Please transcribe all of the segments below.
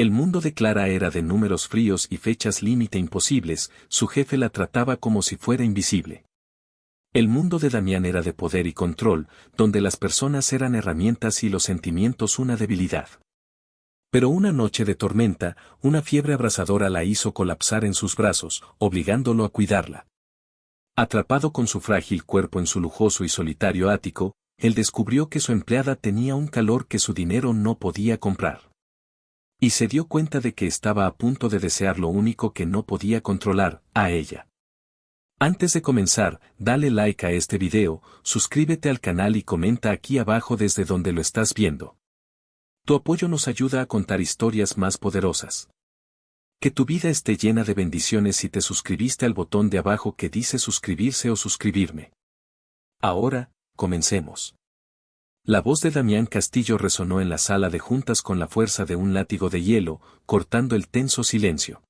El mundo de Clara era de números fríos y fechas límite imposibles, su jefe la trataba como si fuera invisible. El mundo de Damián era de poder y control, donde las personas eran herramientas y los sentimientos una debilidad. Pero una noche de tormenta, una fiebre abrasadora la hizo colapsar en sus brazos, obligándolo a cuidarla. Atrapado con su frágil cuerpo en su lujoso y solitario ático, él descubrió que su empleada tenía un calor que su dinero no podía comprar. Y se dio cuenta de que estaba a punto de desear lo único que no podía controlar, a ella. Antes de comenzar, dale like a este video, suscríbete al canal y comenta aquí abajo desde donde lo estás viendo. Tu apoyo nos ayuda a contar historias más poderosas. Que tu vida esté llena de bendiciones si te suscribiste al botón de abajo que dice suscribirse o suscribirme. Ahora, comencemos. La voz de Damián Castillo resonó en la sala de juntas con la fuerza de un látigo de hielo, cortando el tenso silencio.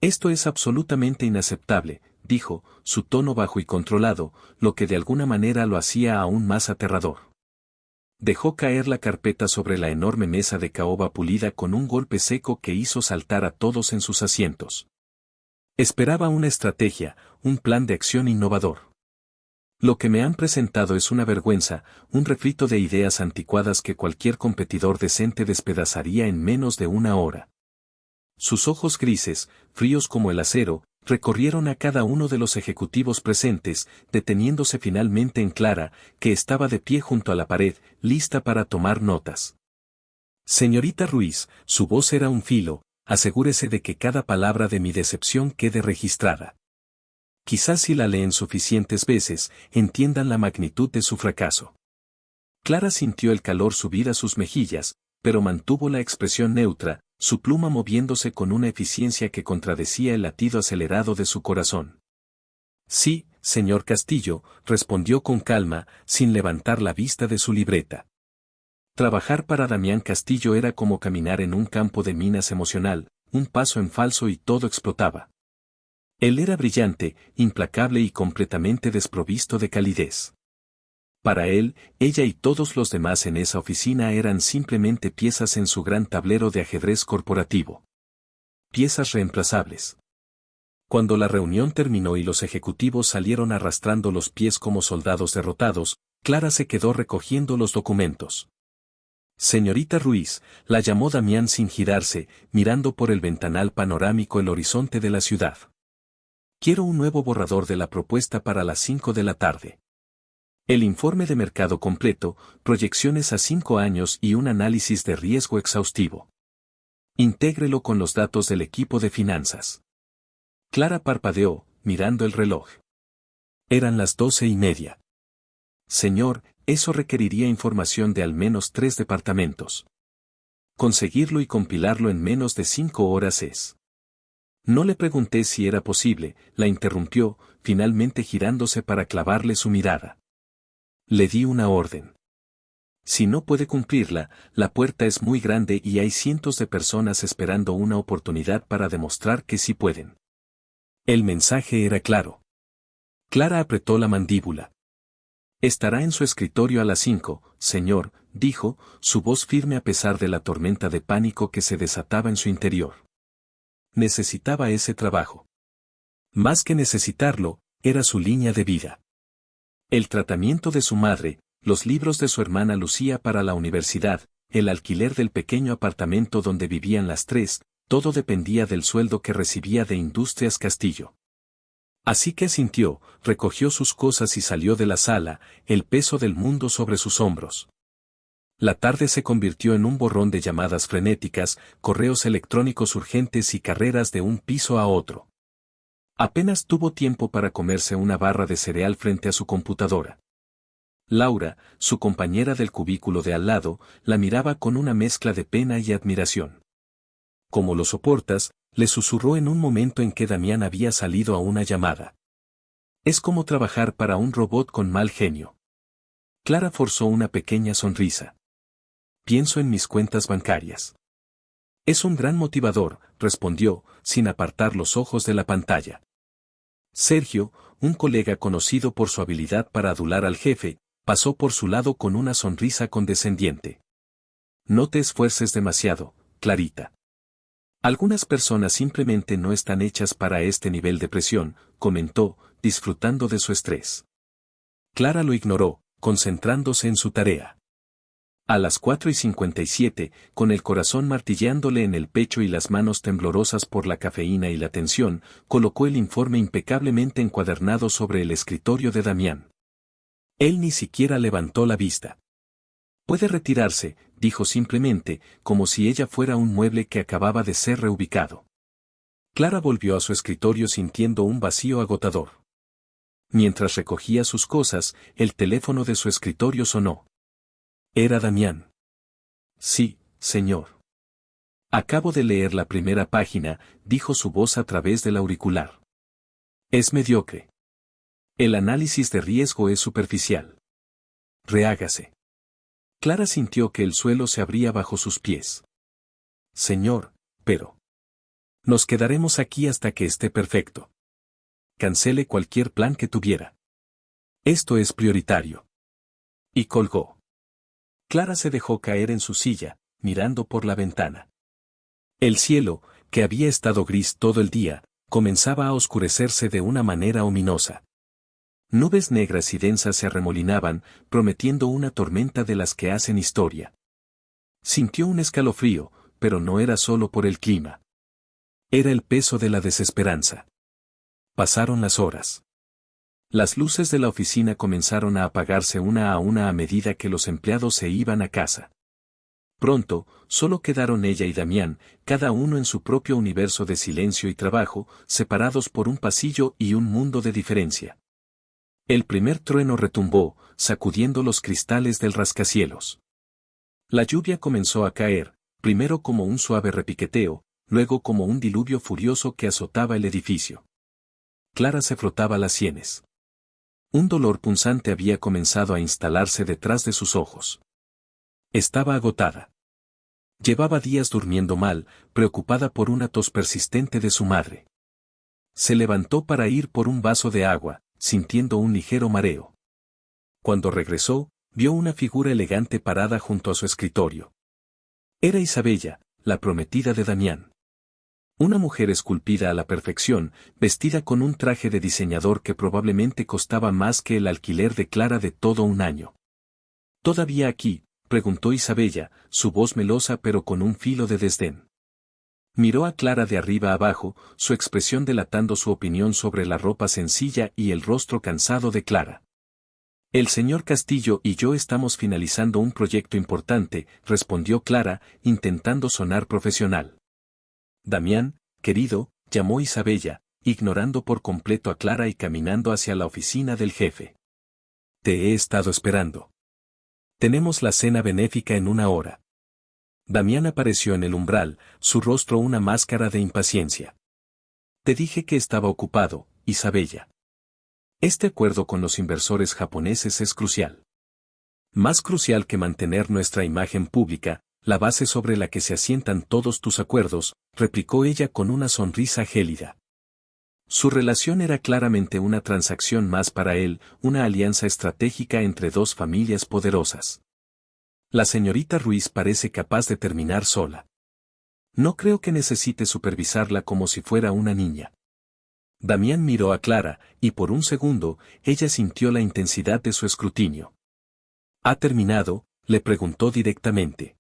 Esto es absolutamente inaceptable, dijo, su tono bajo y controlado, lo que de alguna manera lo hacía aún más aterrador. Dejó caer la carpeta sobre la enorme mesa de caoba pulida con un golpe seco que hizo saltar a todos en sus asientos. Esperaba una estrategia, un plan de acción innovador. Lo que me han presentado es una vergüenza, un refrito de ideas anticuadas que cualquier competidor decente despedazaría en menos de una hora. Sus ojos grises, fríos como el acero, recorrieron a cada uno de los ejecutivos presentes, deteniéndose finalmente en Clara, que estaba de pie junto a la pared, lista para tomar notas. Señorita Ruiz, su voz era un filo, asegúrese de que cada palabra de mi decepción quede registrada. Quizás si la leen suficientes veces, entiendan la magnitud de su fracaso. Clara sintió el calor subir a sus mejillas, pero mantuvo la expresión neutra, su pluma moviéndose con una eficiencia que contradecía el latido acelerado de su corazón. Sí, señor Castillo, respondió con calma, sin levantar la vista de su libreta. Trabajar para Damián Castillo era como caminar en un campo de minas emocional, un paso en falso y todo explotaba. Él era brillante, implacable y completamente desprovisto de calidez. Para él, ella y todos los demás en esa oficina eran simplemente piezas en su gran tablero de ajedrez corporativo. Piezas reemplazables. Cuando la reunión terminó y los ejecutivos salieron arrastrando los pies como soldados derrotados, Clara se quedó recogiendo los documentos. Señorita Ruiz, la llamó Damián sin girarse, mirando por el ventanal panorámico el horizonte de la ciudad. Quiero un nuevo borrador de la propuesta para las 5 de la tarde. El informe de mercado completo, proyecciones a 5 años y un análisis de riesgo exhaustivo. Intégrelo con los datos del equipo de finanzas. Clara parpadeó, mirando el reloj. Eran las 12:30. Señor, eso requeriría información de al menos 3 departamentos. Conseguirlo y compilarlo en menos de 5 horas es. No le pregunté si era posible, la interrumpió, finalmente girándose para clavarle su mirada. Le di una orden. Si no puede cumplirla, la puerta es muy grande y hay cientos de personas esperando una oportunidad para demostrar que sí pueden. El mensaje era claro. Clara apretó la mandíbula. Estará en su escritorio a las 5, señor, dijo, su voz firme a pesar de la tormenta de pánico que se desataba en su interior. Necesitaba ese trabajo. Más que necesitarlo, era su línea de vida. El tratamiento de su madre, los libros de su hermana Lucía para la universidad, el alquiler del pequeño apartamento donde vivían las 3, todo dependía del sueldo que recibía de Industrias Castillo. Así que asintió, recogió sus cosas y salió de la sala, el peso del mundo sobre sus hombros. La tarde se convirtió en un borrón de llamadas frenéticas, correos electrónicos urgentes y carreras de un piso a otro. Apenas tuvo tiempo para comerse una barra de cereal frente a su computadora. Laura, su compañera del cubículo de al lado, la miraba con una mezcla de pena y admiración. ¿Cómo lo soportas?, le susurró en un momento en que Damián había salido a una llamada. Es como trabajar para un robot con mal genio. Clara forzó una pequeña sonrisa. Pienso en mis cuentas bancarias. Es un gran motivador, respondió, sin apartar los ojos de la pantalla. Sergio, un colega conocido por su habilidad para adular al jefe, pasó por su lado con una sonrisa condescendiente. No te esfuerces demasiado, Clarita. Algunas personas simplemente no están hechas para este nivel de presión, comentó, disfrutando de su estrés. Clara lo ignoró, concentrándose en su tarea. A las 4:57, con el corazón martilleándole en el pecho y las manos temblorosas por la cafeína y la tensión, colocó el informe impecablemente encuadernado sobre el escritorio de Damián. Él ni siquiera levantó la vista. Puede retirarse, dijo simplemente, como si ella fuera un mueble que acababa de ser reubicado. Clara volvió a su escritorio sintiendo un vacío agotador. Mientras recogía sus cosas, el teléfono de su escritorio sonó. Era Damián. Sí, señor. Acabo de leer la primera página, dijo su voz a través del auricular. Es mediocre. El análisis de riesgo es superficial. Rehágase. Clara sintió que el suelo se abría bajo sus pies. Señor, pero... Nos quedaremos aquí hasta que esté perfecto. Cancele cualquier plan que tuviera. Esto es prioritario. Y colgó. Clara se dejó caer en su silla, mirando por la ventana. El cielo, que había estado gris todo el día, comenzaba a oscurecerse de una manera ominosa. Nubes negras y densas se arremolinaban, prometiendo una tormenta de las que hacen historia. Sintió un escalofrío, pero no era solo por el clima. Era el peso de la desesperanza. Pasaron las horas. Las luces de la oficina comenzaron a apagarse una a medida que los empleados se iban a casa. Pronto, solo quedaron ella y Damián, cada uno en su propio universo de silencio y trabajo, separados por un pasillo y un mundo de diferencia. El primer trueno retumbó, sacudiendo los cristales del rascacielos. La lluvia comenzó a caer, primero como un suave repiqueteo, luego como un diluvio furioso que azotaba el edificio. Clara se frotaba las sienes. Un dolor punzante había comenzado a instalarse detrás de sus ojos. Estaba agotada. Llevaba días durmiendo mal, preocupada por una tos persistente de su madre. Se levantó para ir por un vaso de agua, sintiendo un ligero mareo. Cuando regresó, vio una figura elegante parada junto a su escritorio. Era Isabella, la prometida de Damián. Una mujer esculpida a la perfección, vestida con un traje de diseñador que probablemente costaba más que el alquiler de Clara de todo un año. ¿Todavía aquí?, preguntó Isabella, su voz melosa pero con un filo de desdén. Miró a Clara de arriba abajo, su expresión delatando su opinión sobre la ropa sencilla y el rostro cansado de Clara. El señor Castillo y yo estamos finalizando un proyecto importante, respondió Clara, intentando sonar profesional. Damián, querido, llamó Isabella, ignorando por completo a Clara y caminando hacia la oficina del jefe. Te he estado esperando. Tenemos la cena benéfica en 1 hora. Damián apareció en el umbral, su rostro una máscara de impaciencia. Te dije que estaba ocupado, Isabella. Este acuerdo con los inversores japoneses es crucial. Más crucial que mantener nuestra imagen pública, la base sobre la que se asientan todos tus acuerdos, replicó ella con una sonrisa gélida. Su relación era claramente una transacción más para él, una alianza estratégica entre dos familias poderosas. La señorita Ruiz parece capaz de terminar sola. No creo que necesite supervisarla como si fuera una niña. Damián miró a Clara, y por un segundo, ella sintió la intensidad de su escrutinio. ¿Ha terminado?, le preguntó directamente.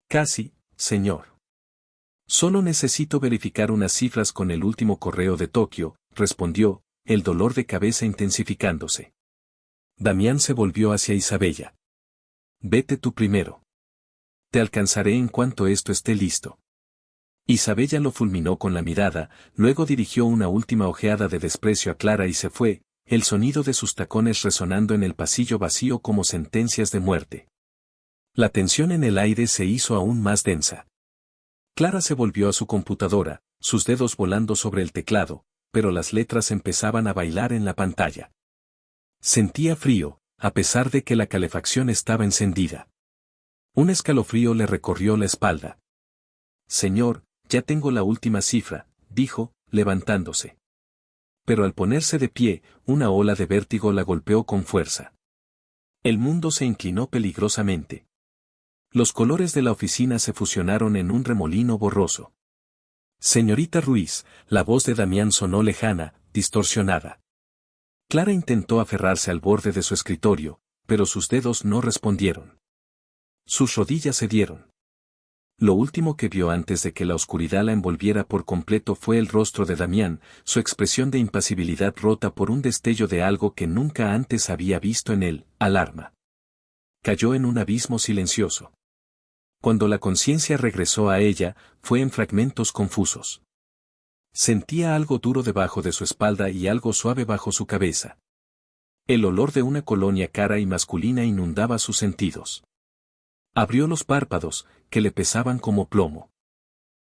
Casi, señor. Solo necesito verificar unas cifras con el último correo de Tokio, respondió, el dolor de cabeza intensificándose. Damián se volvió hacia Isabella. Vete tú primero. Te alcanzaré en cuanto esto esté listo. Isabella lo fulminó con la mirada, luego dirigió una última ojeada de desprecio a Clara y se fue, el sonido de sus tacones resonando en el pasillo vacío como sentencias de muerte. La tensión en el aire se hizo aún más densa. Clara se volvió a su computadora, sus dedos volando sobre el teclado, pero las letras empezaban a bailar en la pantalla. Sentía frío, a pesar de que la calefacción estaba encendida. Un escalofrío le recorrió la espalda. Señor, ya tengo la última cifra, dijo, levantándose. Pero al ponerse de pie, una ola de vértigo la golpeó con fuerza. El mundo se inclinó peligrosamente. Los colores de la oficina se fusionaron en un remolino borroso. Señorita Ruiz, la voz de Damián sonó lejana, distorsionada. Clara intentó aferrarse al borde de su escritorio, pero sus dedos no respondieron. Sus rodillas cedieron. Lo último que vio antes de que la oscuridad la envolviera por completo fue el rostro de Damián, su expresión de impasibilidad rota por un destello de algo que nunca antes había visto en él, alarma. Cayó en un abismo silencioso. Cuando la conciencia regresó a ella, fue en fragmentos confusos. Sentía algo duro debajo de su espalda y algo suave bajo su cabeza. El olor de una colonia cara y masculina inundaba sus sentidos. Abrió los párpados, que le pesaban como plomo.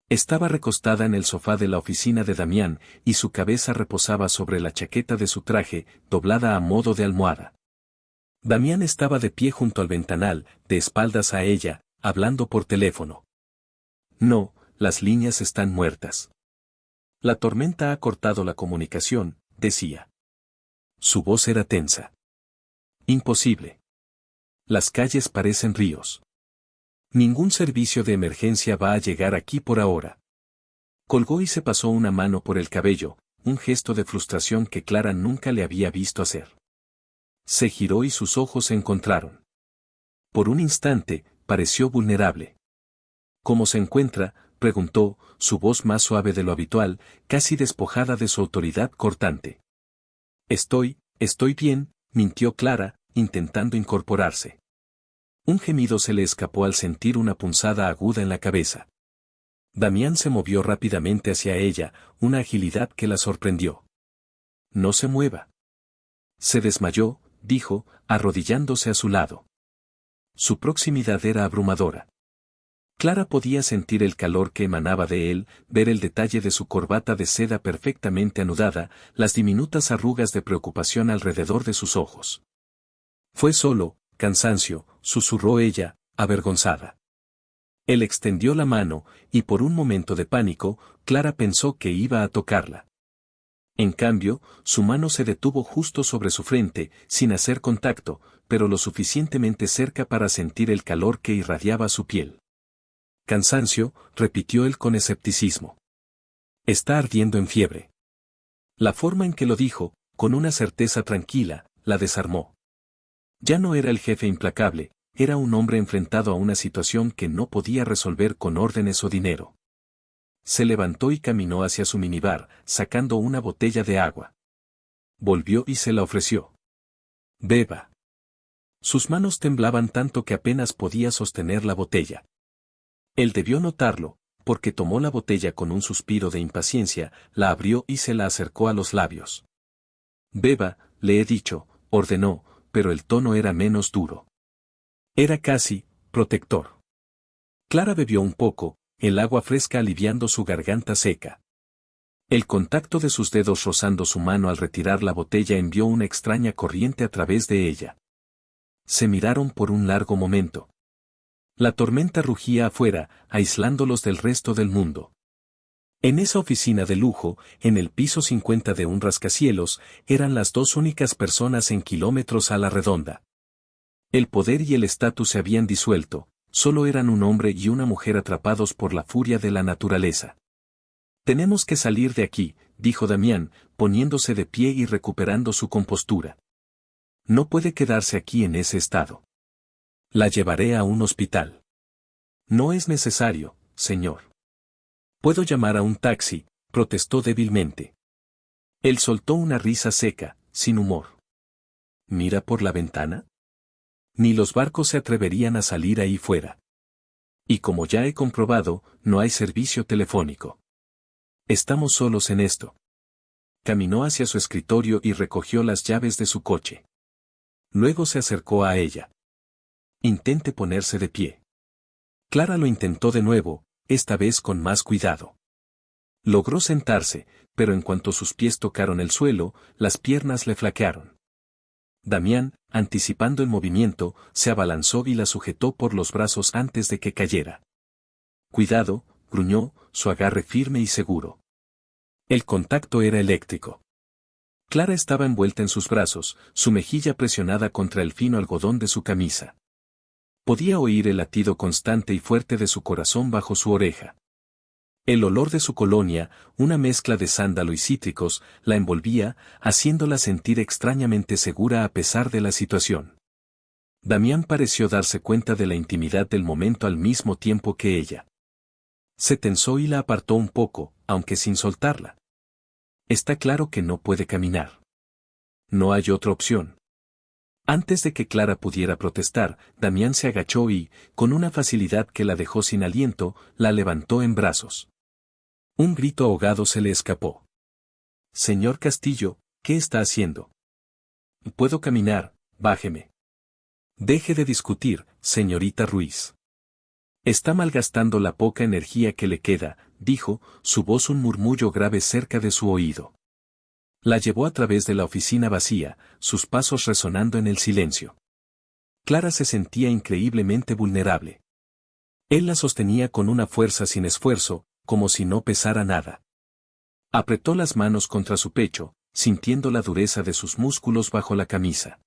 Estaba recostada en el sofá de la oficina de Damián, y su cabeza reposaba sobre la chaqueta de su traje, doblada a modo de almohada. Damián estaba de pie junto al ventanal, de espaldas a ella, hablando por teléfono. No, las líneas están muertas. La tormenta ha cortado la comunicación, decía. Su voz era tensa. Imposible. Las calles parecen ríos. Ningún servicio de emergencia va a llegar aquí por ahora. Colgó y se pasó una mano por el cabello, un gesto de frustración que Clara nunca le había visto hacer. Se giró y sus ojos se encontraron. Por un instante, pareció vulnerable. ¿Cómo se encuentra?, preguntó, su voz más suave de lo habitual, casi despojada de su autoridad cortante. Estoy bien, mintió Clara, intentando incorporarse. Un gemido se le escapó al sentir una punzada aguda en la cabeza. Damián se movió rápidamente hacia ella, una agilidad que la sorprendió. No se mueva. Se desmayó, dijo, arrodillándose a su lado. Su proximidad era abrumadora. Clara podía sentir el calor que emanaba de él, ver el detalle de su corbata de seda perfectamente anudada, las diminutas arrugas de preocupación alrededor de sus ojos. Fue solo cansancio, susurró ella, avergonzada. Él extendió la mano, y por un momento de pánico, Clara pensó que iba a tocarla. En cambio, su mano se detuvo justo sobre su frente, sin hacer contacto, pero lo suficientemente cerca para sentir el calor que irradiaba su piel. Cansancio, repitió él con escepticismo. Está ardiendo en fiebre. La forma en que lo dijo, con una certeza tranquila, la desarmó. Ya no era el jefe implacable, era un hombre enfrentado a una situación que no podía resolver con órdenes o dinero. Se levantó y caminó hacia su minibar, sacando una botella de agua. Volvió y se la ofreció. Beba. Sus manos temblaban tanto que apenas podía sostener la botella. Él debió notarlo, porque tomó la botella con un suspiro de impaciencia, la abrió y se la acercó a los labios. Beba, le he dicho, ordenó, pero el tono era menos duro. Era casi protector. Clara bebió un poco, el agua fresca aliviando su garganta seca. El contacto de sus dedos rozando su mano al retirar la botella envió una extraña corriente a través de ella. Se miraron por un largo momento. La tormenta rugía afuera, aislándolos del resto del mundo. En esa oficina de lujo, en el piso 50 de un rascacielos, eran las dos únicas personas en kilómetros a la redonda. El poder y el estatus se habían disuelto, solo eran un hombre y una mujer atrapados por la furia de la naturaleza. Tenemos que salir de aquí, dijo Damián, poniéndose de pie y recuperando su compostura. No puede quedarse aquí en ese estado. La llevaré a un hospital. No es necesario, señor. Puedo llamar a un taxi, protestó débilmente. Él soltó una risa seca, sin humor. ¿Mira por la ventana? Ni los barcos se atreverían a salir ahí fuera. Y como ya he comprobado, no hay servicio telefónico. Estamos solos en esto. Caminó hacia su escritorio y recogió las llaves de su coche. Luego se acercó a ella. Intente ponerse de pie. Clara lo intentó de nuevo, esta vez con más cuidado. Logró sentarse, pero en cuanto sus pies tocaron el suelo, las piernas le flaquearon. Damián, anticipando el movimiento, se abalanzó y la sujetó por los brazos antes de que cayera. Cuidado, gruñó, su agarre firme y seguro. El contacto era eléctrico. Clara estaba envuelta en sus brazos, su mejilla presionada contra el fino algodón de su camisa. Podía oír el latido constante y fuerte de su corazón bajo su oreja. El olor de su colonia, una mezcla de sándalo y cítricos, la envolvía, haciéndola sentir extrañamente segura a pesar de la situación. Damián pareció darse cuenta de la intimidad del momento al mismo tiempo que ella. Se tensó y la apartó un poco, aunque sin soltarla. Está claro que no puede caminar. No hay otra opción. Antes de que Clara pudiera protestar, Damián se agachó y, con una facilidad que la dejó sin aliento, la levantó en brazos. Un grito ahogado se le escapó. Señor Castillo, ¿qué está haciendo? Puedo caminar, bájeme. Deje de discutir, señorita Ruiz. Está malgastando la poca energía que le queda, dijo, su voz un murmullo grave cerca de su oído. La llevó a través de la oficina vacía, sus pasos resonando en el silencio. Clara se sentía increíblemente vulnerable. Él la sostenía con una fuerza sin esfuerzo, como si no pesara nada. Apretó las manos contra su pecho, sintiendo la dureza de sus músculos bajo la camisa.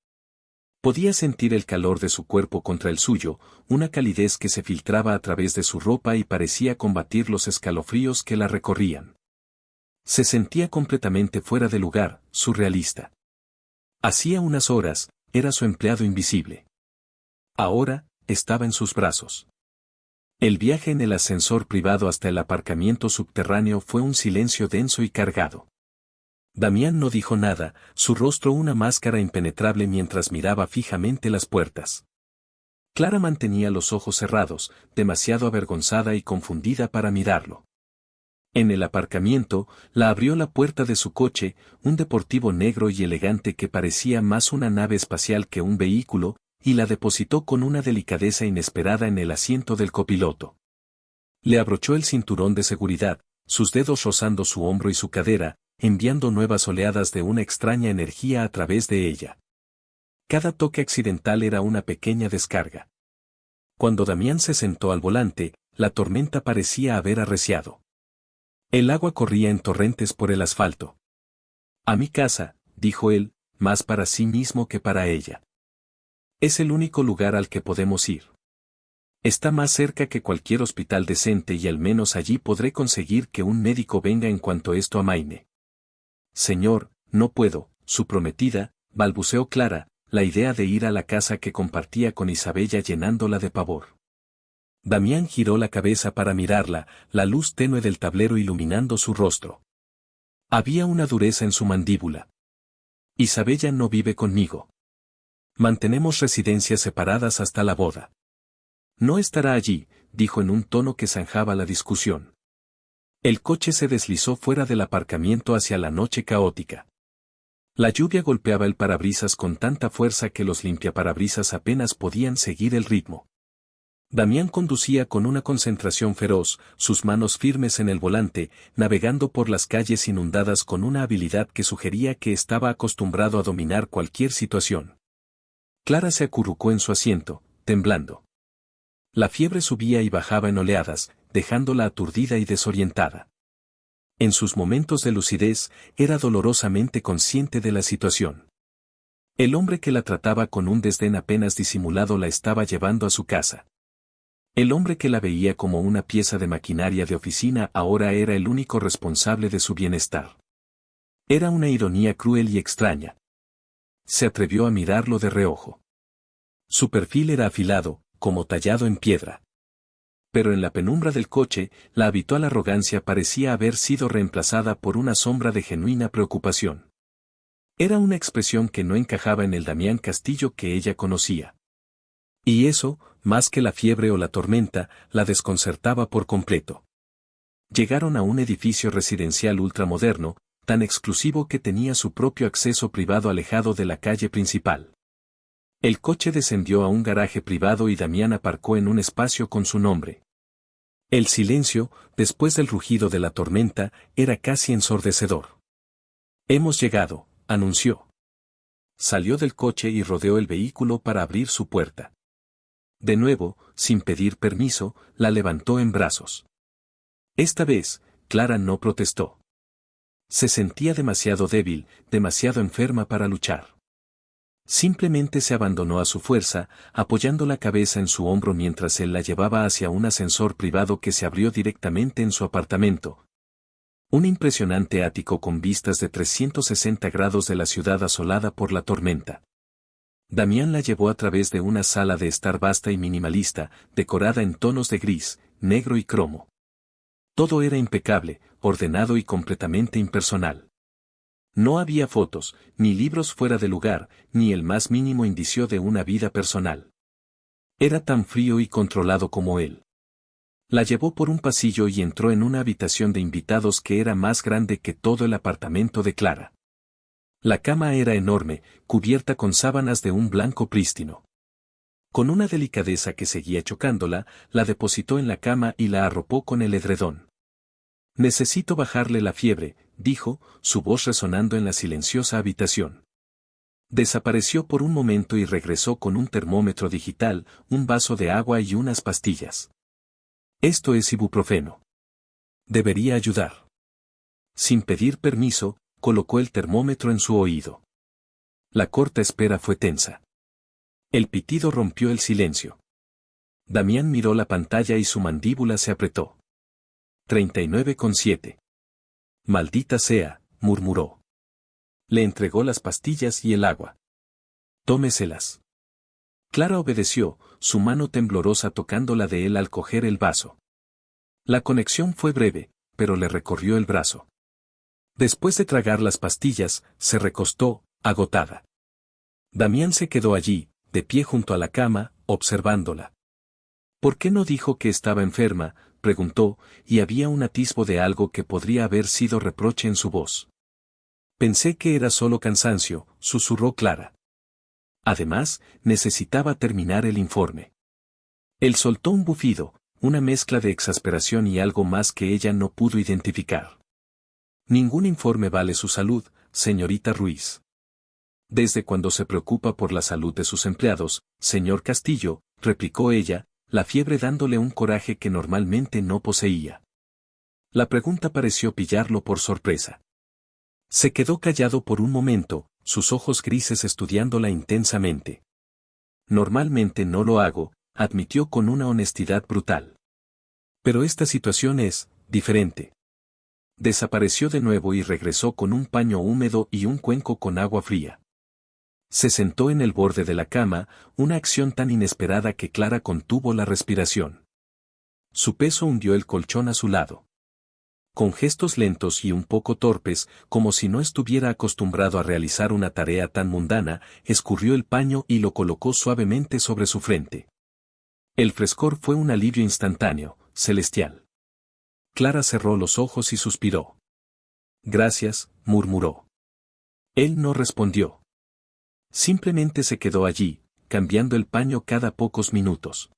Podía sentir el calor de su cuerpo contra el suyo, una calidez que se filtraba a través de su ropa y parecía combatir los escalofríos que la recorrían. Se sentía completamente fuera de lugar, surrealista. Hacía unas horas, era su empleado invisible. Ahora, estaba en sus brazos. El viaje en el ascensor privado hasta el aparcamiento subterráneo fue un silencio denso y cargado. Damián no dijo nada, su rostro una máscara impenetrable mientras miraba fijamente las puertas. Clara mantenía los ojos cerrados, demasiado avergonzada y confundida para mirarlo. En el aparcamiento, la abrió la puerta de su coche, un deportivo negro y elegante que parecía más una nave espacial que un vehículo, y la depositó con una delicadeza inesperada en el asiento del copiloto. Le abrochó el cinturón de seguridad, sus dedos rozando su hombro y su cadera, enviando nuevas oleadas de una extraña energía a través de ella. Cada toque accidental era una pequeña descarga. Cuando Damián se sentó al volante, la tormenta parecía haber arreciado. El agua corría en torrentes por el asfalto. A mi casa, dijo él, más para sí mismo que para ella. Es el único lugar al que podemos ir. Está más cerca que cualquier hospital decente y al menos allí podré conseguir que un médico venga en cuanto esto amaine. Señor, no puedo, su prometida, balbuceó Clara, la idea de ir a la casa que compartía con Isabella llenándola de pavor. Damián giró la cabeza para mirarla, la luz tenue del tablero iluminando su rostro. Había una dureza en su mandíbula. Isabella no vive conmigo. Mantenemos residencias separadas hasta la boda. No estará allí, dijo en un tono que zanjaba la discusión. El coche se deslizó fuera del aparcamiento hacia la noche caótica. La lluvia golpeaba el parabrisas con tanta fuerza que los limpiaparabrisas apenas podían seguir el ritmo. Damián conducía con una concentración feroz, sus manos firmes en el volante, navegando por las calles inundadas con una habilidad que sugería que estaba acostumbrado a dominar cualquier situación. Clara se acurrucó en su asiento, temblando. La fiebre subía y bajaba en oleadas, dejándola aturdida y desorientada. En sus momentos de lucidez, era dolorosamente consciente de la situación. El hombre que la trataba con un desdén apenas disimulado la estaba llevando a su casa. El hombre que la veía como una pieza de maquinaria de oficina ahora era el único responsable de su bienestar. Era una ironía cruel y extraña. Se atrevió a mirarlo de reojo. Su perfil era afilado, como tallado en piedra. Pero en la penumbra del coche, la habitual arrogancia parecía haber sido reemplazada por una sombra de genuina preocupación. Era una expresión que no encajaba en el Damián Castillo que ella conocía. Y eso, más que la fiebre o la tormenta, la desconcertaba por completo. Llegaron a un edificio residencial ultramoderno, tan exclusivo que tenía su propio acceso privado alejado de la calle principal. El coche descendió a un garaje privado y Damián aparcó en un espacio con su nombre. El silencio, después del rugido de la tormenta, era casi ensordecedor. Hemos llegado, anunció. Salió del coche y rodeó el vehículo para abrir su puerta. De nuevo, sin pedir permiso, la levantó en brazos. Esta vez, Clara no protestó. Se sentía demasiado débil, demasiado enferma para luchar. Simplemente se abandonó a su fuerza, apoyando la cabeza en su hombro mientras él la llevaba hacia un ascensor privado que se abrió directamente en su apartamento. Un impresionante ático con vistas de 360 grados de la ciudad asolada por la tormenta. Damián la llevó a través de una sala de estar vasta y minimalista, decorada en tonos de gris, negro y cromo. Todo era impecable, ordenado y completamente impersonal. No había fotos, ni libros fuera de lugar, ni el más mínimo indicio de una vida personal. Era tan frío y controlado como él. La llevó por un pasillo y entró en una habitación de invitados que era más grande que todo el apartamento de Clara. La cama era enorme, cubierta con sábanas de un blanco prístino. Con una delicadeza que seguía chocándola, la depositó en la cama y la arropó con el edredón. Necesito bajarle la fiebre, dijo, su voz resonando en la silenciosa habitación. Desapareció por un momento y regresó con un termómetro digital, un vaso de agua y unas pastillas. Esto es ibuprofeno. Debería ayudar. Sin pedir permiso, colocó el termómetro en su oído. La corta espera fue tensa. El pitido rompió el silencio. Damián miró la pantalla y su mandíbula se apretó. 39,7. Maldita sea, murmuró. Le entregó las pastillas y el agua. Tómeselas. Clara obedeció, su mano temblorosa tocando la de él al coger el vaso. La conexión fue breve, pero le recorrió el brazo. Después de tragar las pastillas, se recostó, agotada. Damián se quedó allí, de pie junto a la cama, observándola. ¿Por qué no dijo que estaba enferma?, preguntó, y había un atisbo de algo que podría haber sido reproche en su voz. Pensé que era solo cansancio, susurró Clara. Además, necesitaba terminar el informe. Él soltó un bufido, una mezcla de exasperación y algo más que ella no pudo identificar. Ningún informe vale su salud, señorita Ruiz. Desde cuando se preocupa por la salud de sus empleados, señor Castillo, replicó ella, la fiebre dándole un coraje que normalmente no poseía. La pregunta pareció pillarlo por sorpresa. Se quedó callado por un momento, sus ojos grises estudiándola intensamente. Normalmente no lo hago, admitió con una honestidad brutal. Pero esta situación es diferente. Desapareció de nuevo y regresó con un paño húmedo y un cuenco con agua fría. Se sentó en el borde de la cama, una acción tan inesperada que Clara contuvo la respiración. Su peso hundió el colchón a su lado. Con gestos lentos y un poco torpes, como si no estuviera acostumbrado a realizar una tarea tan mundana, escurrió el paño y lo colocó suavemente sobre su frente. El frescor fue un alivio instantáneo, celestial. Clara cerró los ojos y suspiró. Gracias, murmuró. Él no respondió. Simplemente se quedó allí, cambiando el paño cada pocos minutos.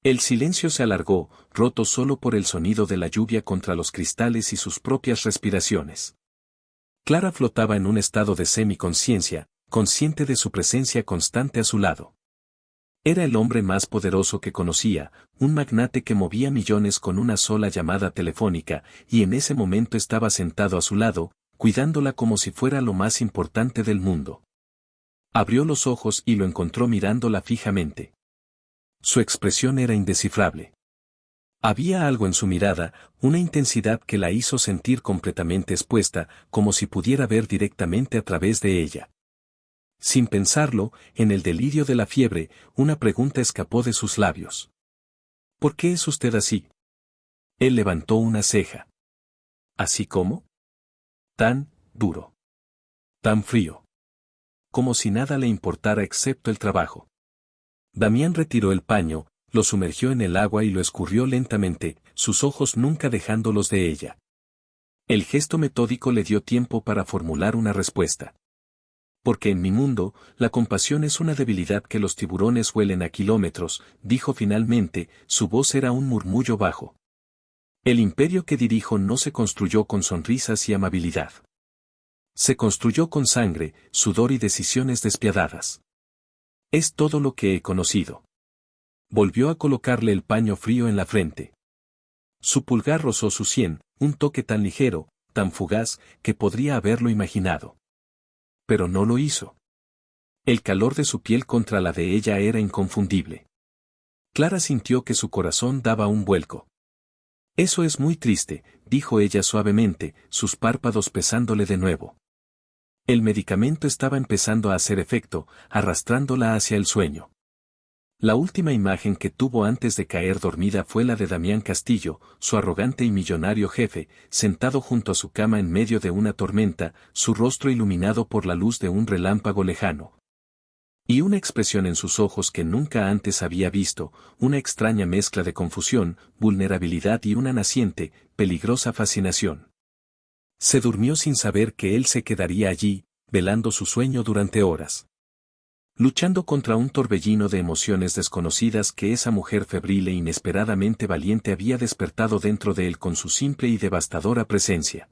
El silencio se alargó, roto solo por el sonido de la lluvia contra los cristales y sus propias respiraciones. Clara flotaba en un estado de semiconciencia, consciente de su presencia constante a su lado. Era el hombre más poderoso que conocía, un magnate que movía millones con una sola llamada telefónica, y en ese momento estaba sentado a su lado, cuidándola como si fuera lo más importante del mundo. Abrió los ojos y lo encontró mirándola fijamente. Su expresión era indescifrable. Había algo en su mirada, una intensidad que la hizo sentir completamente expuesta, como si pudiera ver directamente a través de ella. Sin pensarlo, en el delirio de la fiebre, una pregunta escapó de sus labios. ¿Por qué es usted así? Él levantó una ceja. ¿Así cómo? Tan duro. Tan frío. Como si nada le importara excepto el trabajo. Damián retiró el paño, lo sumergió en el agua y lo escurrió lentamente, sus ojos nunca dejándolos de ella. El gesto metódico le dio tiempo para formular una respuesta. Porque en mi mundo, la compasión es una debilidad que los tiburones huelen a kilómetros, dijo finalmente, su voz era un murmullo bajo. El imperio que dirijo no se construyó con sonrisas y amabilidad. Se construyó con sangre, sudor y decisiones despiadadas. Es todo lo que he conocido. Volvió a colocarle el paño frío en la frente. Su pulgar rozó su sien, un toque tan ligero, tan fugaz, que podría haberlo imaginado. Pero no lo hizo. El calor de su piel contra la de ella era inconfundible. Clara sintió que su corazón daba un vuelco. Eso es muy triste, dijo ella suavemente, sus párpados pesándole de nuevo. El medicamento estaba empezando a hacer efecto, arrastrándola hacia el sueño. La última imagen que tuvo antes de caer dormida fue la de Damián Castillo, su arrogante y millonario jefe, sentado junto a su cama en medio de una tormenta, su rostro iluminado por la luz de un relámpago lejano. Y una expresión en sus ojos que nunca antes había visto, una extraña mezcla de confusión, vulnerabilidad y una naciente, peligrosa fascinación. Se durmió sin saber que él se quedaría allí, velando su sueño durante horas. Luchando contra un torbellino de emociones desconocidas que esa mujer febril e inesperadamente valiente había despertado dentro de él con su simple y devastadora presencia.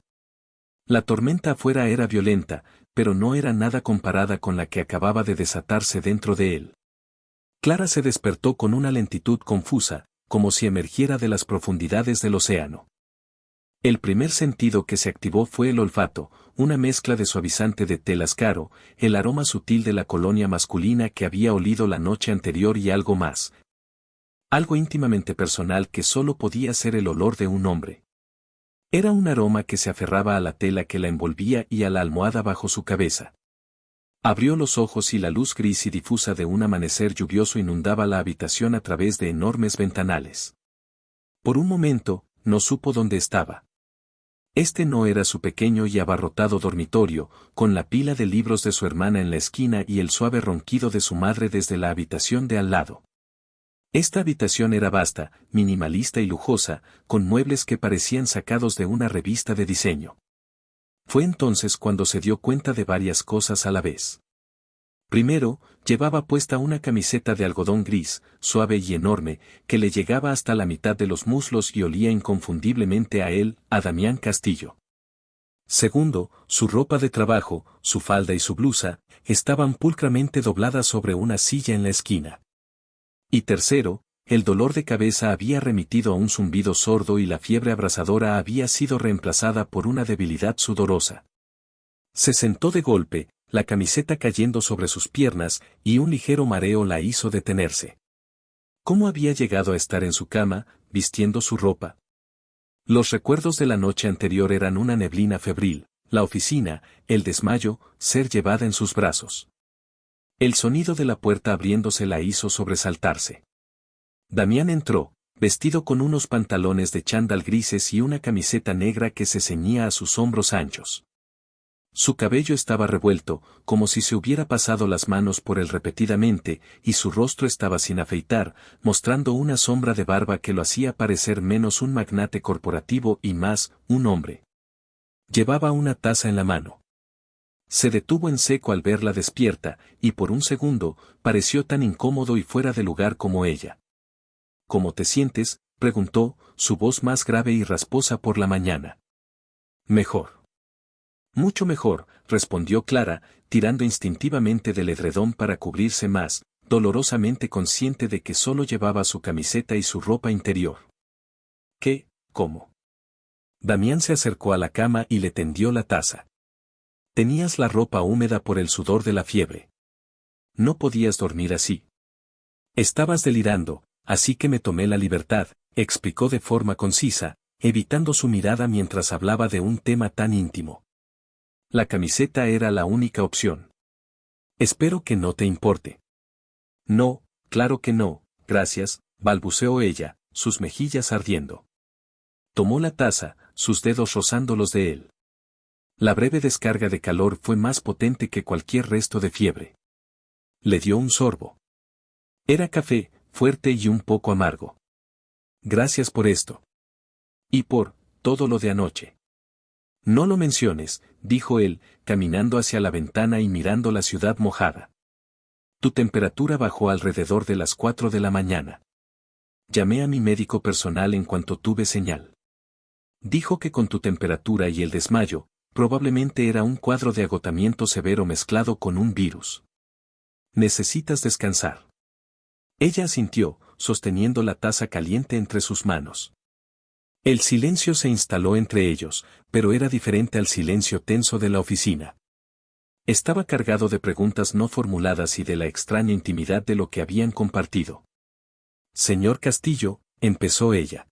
La tormenta afuera era violenta, pero no era nada comparada con la que acababa de desatarse dentro de él. Clara se despertó con una lentitud confusa, como si emergiera de las profundidades del océano. El primer sentido que se activó fue el olfato, una mezcla de suavizante de telas caro, el aroma sutil de la colonia masculina que había olido la noche anterior y algo más. Algo íntimamente personal que solo podía ser el olor de un hombre. Era un aroma que se aferraba a la tela que la envolvía y a la almohada bajo su cabeza. Abrió los ojos y la luz gris y difusa de un amanecer lluvioso inundaba la habitación a través de enormes ventanales. Por un momento, no supo dónde estaba. Este no era su pequeño y abarrotado dormitorio, con la pila de libros de su hermana en la esquina y el suave ronquido de su madre desde la habitación de al lado. Esta habitación era vasta, minimalista y lujosa, con muebles que parecían sacados de una revista de diseño. Fue entonces cuando se dio cuenta de varias cosas a la vez. Primero, llevaba puesta una camiseta de algodón gris, suave y enorme, que le llegaba hasta la mitad de los muslos y olía inconfundiblemente a él, a Damián Castillo. Segundo, su ropa de trabajo, su falda y su blusa, estaban pulcramente dobladas sobre una silla en la esquina. Y tercero, el dolor de cabeza había remitido a un zumbido sordo y la fiebre abrasadora había sido reemplazada por una debilidad sudorosa. Se sentó de golpe, la camiseta cayendo sobre sus piernas, y un ligero mareo la hizo detenerse. ¿Cómo había llegado a estar en su cama, vistiendo su ropa? Los recuerdos de la noche anterior eran una neblina febril, la oficina, el desmayo, ser llevada en sus brazos. El sonido de la puerta abriéndose la hizo sobresaltarse. Damián entró, vestido con unos pantalones de chándal grises y una camiseta negra que se ceñía a sus hombros anchos. Su cabello estaba revuelto, como si se hubiera pasado las manos por él repetidamente, y su rostro estaba sin afeitar, mostrando una sombra de barba que lo hacía parecer menos un magnate corporativo y más, un hombre. Llevaba una taza en la mano. Se detuvo en seco al verla despierta, y por un segundo, pareció tan incómodo y fuera de lugar como ella. ¿Cómo te sientes?, preguntó, su voz más grave y rasposa por la mañana. Mejor. Mucho mejor, respondió Clara, tirando instintivamente del edredón para cubrirse más, dolorosamente consciente de que solo llevaba su camiseta y su ropa interior. ¿Qué? ¿Cómo? Damián se acercó a la cama y le tendió la taza. Tenías la ropa húmeda por el sudor de la fiebre. No podías dormir así. Estabas delirando, así que me tomé la libertad, explicó de forma concisa, evitando su mirada mientras hablaba de un tema tan íntimo. La camiseta era la única opción. Espero que no te importe. No, claro que no, gracias, balbuceó ella, sus mejillas ardiendo. Tomó la taza, sus dedos rozando los de él. La breve descarga de calor fue más potente que cualquier resto de fiebre. Le dio un sorbo. Era café, fuerte y un poco amargo. Gracias por esto. Y por todo lo de anoche. No lo menciones, dijo él, caminando hacia la ventana y mirando la ciudad mojada. Tu temperatura bajó alrededor de las 4 de la mañana. Llamé a mi médico personal en cuanto tuve señal. Dijo que con tu temperatura y el desmayo, probablemente era un cuadro de agotamiento severo mezclado con un virus. Necesitas descansar. Ella asintió, sosteniendo la taza caliente entre sus manos. El silencio se instaló entre ellos, pero era diferente al silencio tenso de la oficina. Estaba cargado de preguntas no formuladas y de la extraña intimidad de lo que habían compartido. Señor Castillo, empezó ella.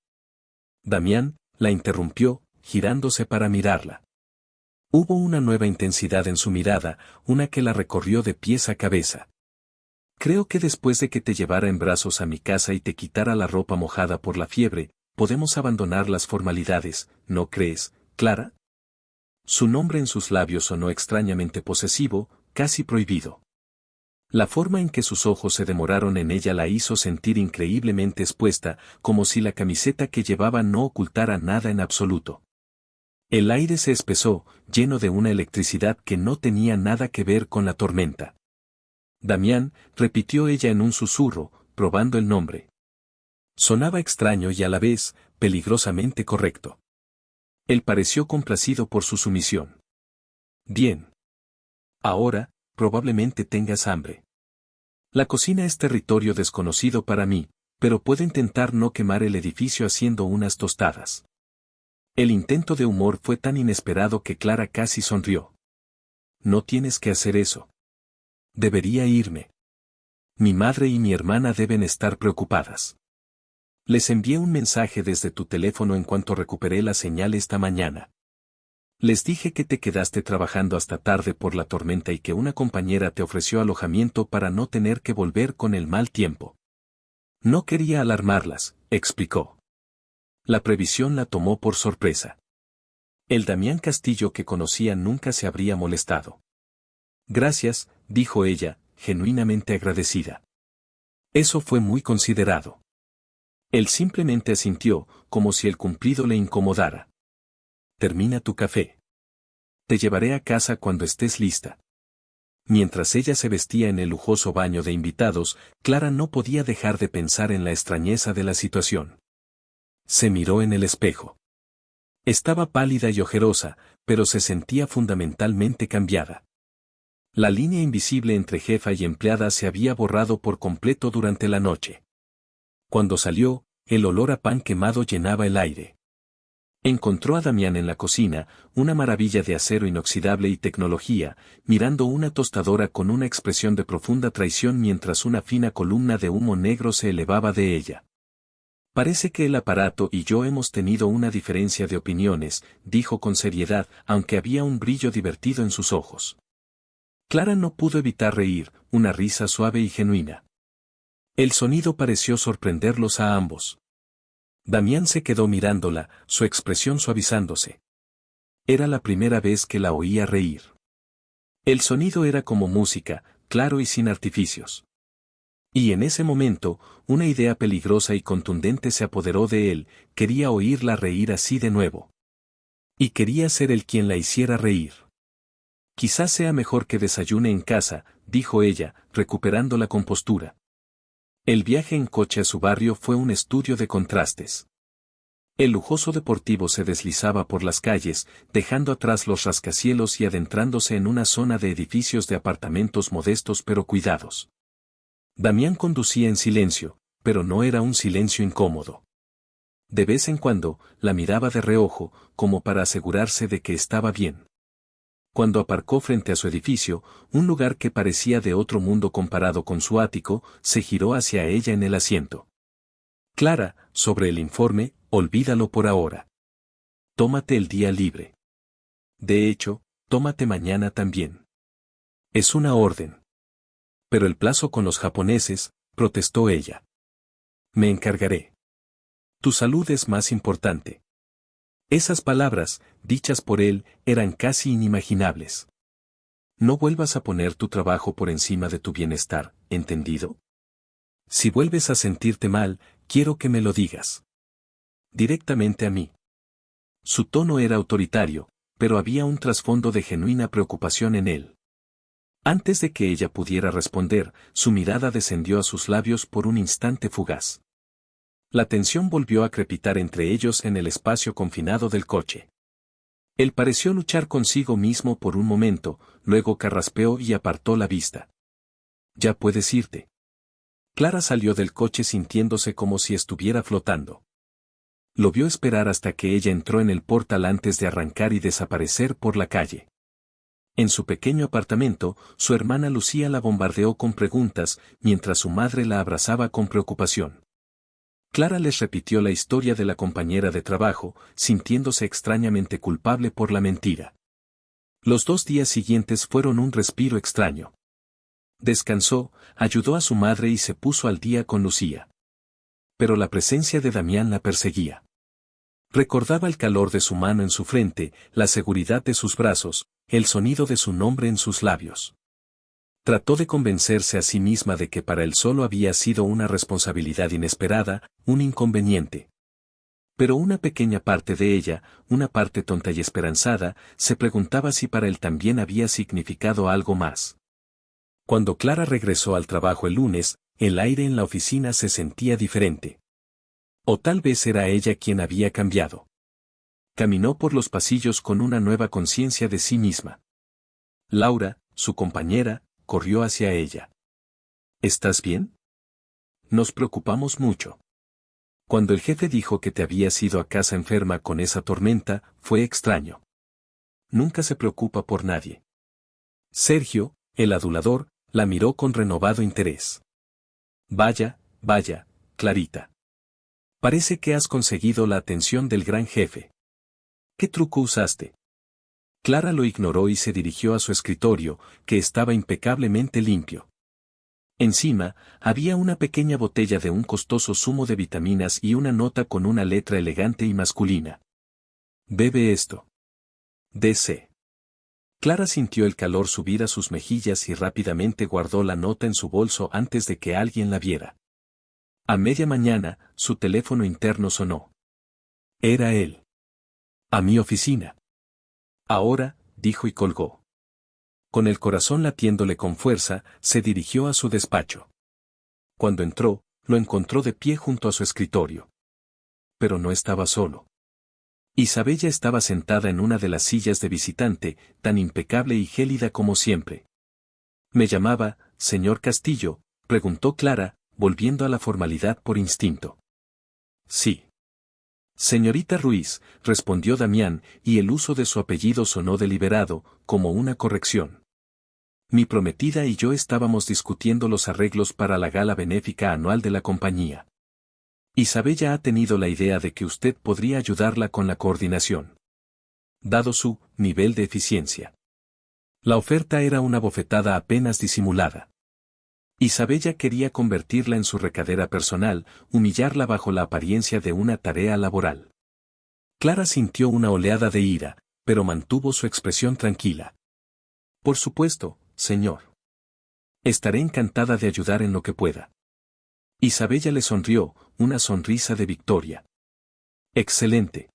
Damián la interrumpió, girándose para mirarla. Hubo una nueva intensidad en su mirada, una que la recorrió de pies a cabeza. Creo que después de que te llevara en brazos a mi casa y te quitara la ropa mojada por la fiebre, podemos abandonar las formalidades, ¿no crees, Clara? Su nombre en sus labios sonó extrañamente posesivo, casi prohibido. La forma en que sus ojos se demoraron en ella la hizo sentir increíblemente expuesta, como si la camiseta que llevaba no ocultara nada en absoluto. El aire se espesó, lleno de una electricidad que no tenía nada que ver con la tormenta. Damián, repitió ella en un susurro, probando el nombre. Sonaba extraño y a la vez, peligrosamente correcto. Él pareció complacido por su sumisión. Bien. Ahora, probablemente tengas hambre. La cocina es territorio desconocido para mí, pero puedo intentar no quemar el edificio haciendo unas tostadas. El intento de humor fue tan inesperado que Clara casi sonrió. No tienes que hacer eso. Debería irme. Mi madre y mi hermana deben estar preocupadas. Les envié un mensaje desde tu teléfono en cuanto recuperé la señal esta mañana. Les dije que te quedaste trabajando hasta tarde por la tormenta y que una compañera te ofreció alojamiento para no tener que volver con el mal tiempo. No quería alarmarlas, explicó. La previsión la tomó por sorpresa. El Damián Castillo que conocía nunca se habría molestado. Gracias, dijo ella, genuinamente agradecida. Eso fue muy considerado. Él simplemente asintió, como si el cumplido le incomodara. Termina tu café. Te llevaré a casa cuando estés lista. Mientras ella se vestía en el lujoso baño de invitados, Clara no podía dejar de pensar en la extrañeza de la situación. Se miró en el espejo. Estaba pálida y ojerosa, pero se sentía fundamentalmente cambiada. La línea invisible entre jefa y empleada se había borrado por completo durante la noche. Cuando salió, el olor a pan quemado llenaba el aire. Encontró a Damián en la cocina, una maravilla de acero inoxidable y tecnología, mirando una tostadora con una expresión de profunda traición mientras una fina columna de humo negro se elevaba de ella. Parece que el aparato y yo hemos tenido una diferencia de opiniones, dijo con seriedad, aunque había un brillo divertido en sus ojos. Clara no pudo evitar reír, una risa suave y genuina. El sonido pareció sorprenderlos a ambos. Damián se quedó mirándola, su expresión suavizándose. Era la primera vez que la oía reír. El sonido era como música, claro y sin artificios. Y en ese momento, una idea peligrosa y contundente se apoderó de él, quería oírla reír así de nuevo. Y quería ser él quien la hiciera reír. Quizás sea mejor que desayune en casa, dijo ella, recuperando la compostura. El viaje en coche a su barrio fue un estudio de contrastes. El lujoso deportivo se deslizaba por las calles, dejando atrás los rascacielos y adentrándose en una zona de edificios de apartamentos modestos pero cuidados. Damián conducía en silencio, pero no era un silencio incómodo. De vez en cuando, la miraba de reojo, como para asegurarse de que estaba bien. Cuando aparcó frente a su edificio, un lugar que parecía de otro mundo comparado con su ático, se giró hacia ella en el asiento. Clara, sobre el informe, olvídalo por ahora. Tómate el día libre. De hecho, tómate mañana también. Es una orden. Pero el plazo con los japoneses, protestó ella. Me encargaré. Tu salud es más importante. Esas palabras, dichas por él, eran casi inimaginables. No vuelvas a poner tu trabajo por encima de tu bienestar, ¿entendido? Si vuelves a sentirte mal, quiero que me lo digas. Directamente a mí. Su tono era autoritario, pero había un trasfondo de genuina preocupación en él. Antes de que ella pudiera responder, su mirada descendió a sus labios por un instante fugaz. La tensión volvió a crepitar entre ellos en el espacio confinado del coche. Él pareció luchar consigo mismo por un momento, luego carraspeó y apartó la vista. Ya puedes irte. Clara salió del coche sintiéndose como si estuviera flotando. Lo vio esperar hasta que ella entró en el portal antes de arrancar y desaparecer por la calle. En su pequeño apartamento, su hermana Lucía la bombardeó con preguntas, mientras su madre la abrazaba con preocupación. Clara les repitió la historia de la compañera de trabajo, sintiéndose extrañamente culpable por la mentira. Los 2 días siguientes fueron un respiro extraño. Descansó, ayudó a su madre y se puso al día con Lucía. Pero la presencia de Damián la perseguía. Recordaba el calor de su mano en su frente, la seguridad de sus brazos, el sonido de su nombre en sus labios. Trató de convencerse a sí misma de que para él solo había sido una responsabilidad inesperada, un inconveniente. Pero una pequeña parte de ella, una parte tonta y esperanzada, se preguntaba si para él también había significado algo más. Cuando Clara regresó al trabajo el lunes, el aire en la oficina se sentía diferente. O tal vez era ella quien había cambiado. Caminó por los pasillos con una nueva conciencia de sí misma. Laura, su compañera, corrió hacia ella. ¿Estás bien? Nos preocupamos mucho. Cuando el jefe dijo que te habías ido a casa enferma con esa tormenta, fue extraño. Nunca se preocupa por nadie. Sergio, el adulador, la miró con renovado interés. Vaya, vaya, Clarita. Parece que has conseguido la atención del gran jefe. ¿Qué truco usaste? Clara lo ignoró y se dirigió a su escritorio, que estaba impecablemente limpio. Encima, había una pequeña botella de un costoso zumo de vitaminas y una nota con una letra elegante y masculina. Bebe esto. D.C. Clara sintió el calor subir a sus mejillas y rápidamente guardó la nota en su bolso antes de que alguien la viera. A media mañana, su teléfono interno sonó. Era él. A mi oficina. Ahora, dijo y colgó. Con el corazón latiéndole con fuerza, se dirigió a su despacho. Cuando entró, lo encontró de pie junto a su escritorio. Pero no estaba solo. Isabella estaba sentada en una de las sillas de visitante, tan impecable y gélida como siempre. ¿Me llamaba, señor Castillo?, preguntó Clara, volviendo a la formalidad por instinto. Sí. Señorita Ruiz, respondió Damián, y el uso de su apellido sonó deliberado, como una corrección. Mi prometida y yo estábamos discutiendo los arreglos para la gala benéfica anual de la compañía. Isabella ha tenido la idea de que usted podría ayudarla con la coordinación. Dado su nivel de eficiencia. La oferta era una bofetada apenas disimulada. Isabella quería convertirla en su recadera personal, humillarla bajo la apariencia de una tarea laboral. Clara sintió una oleada de ira, pero mantuvo su expresión tranquila. Por supuesto, señor. Estaré encantada de ayudar en lo que pueda. Isabella le sonrió, una sonrisa de victoria. Excelente.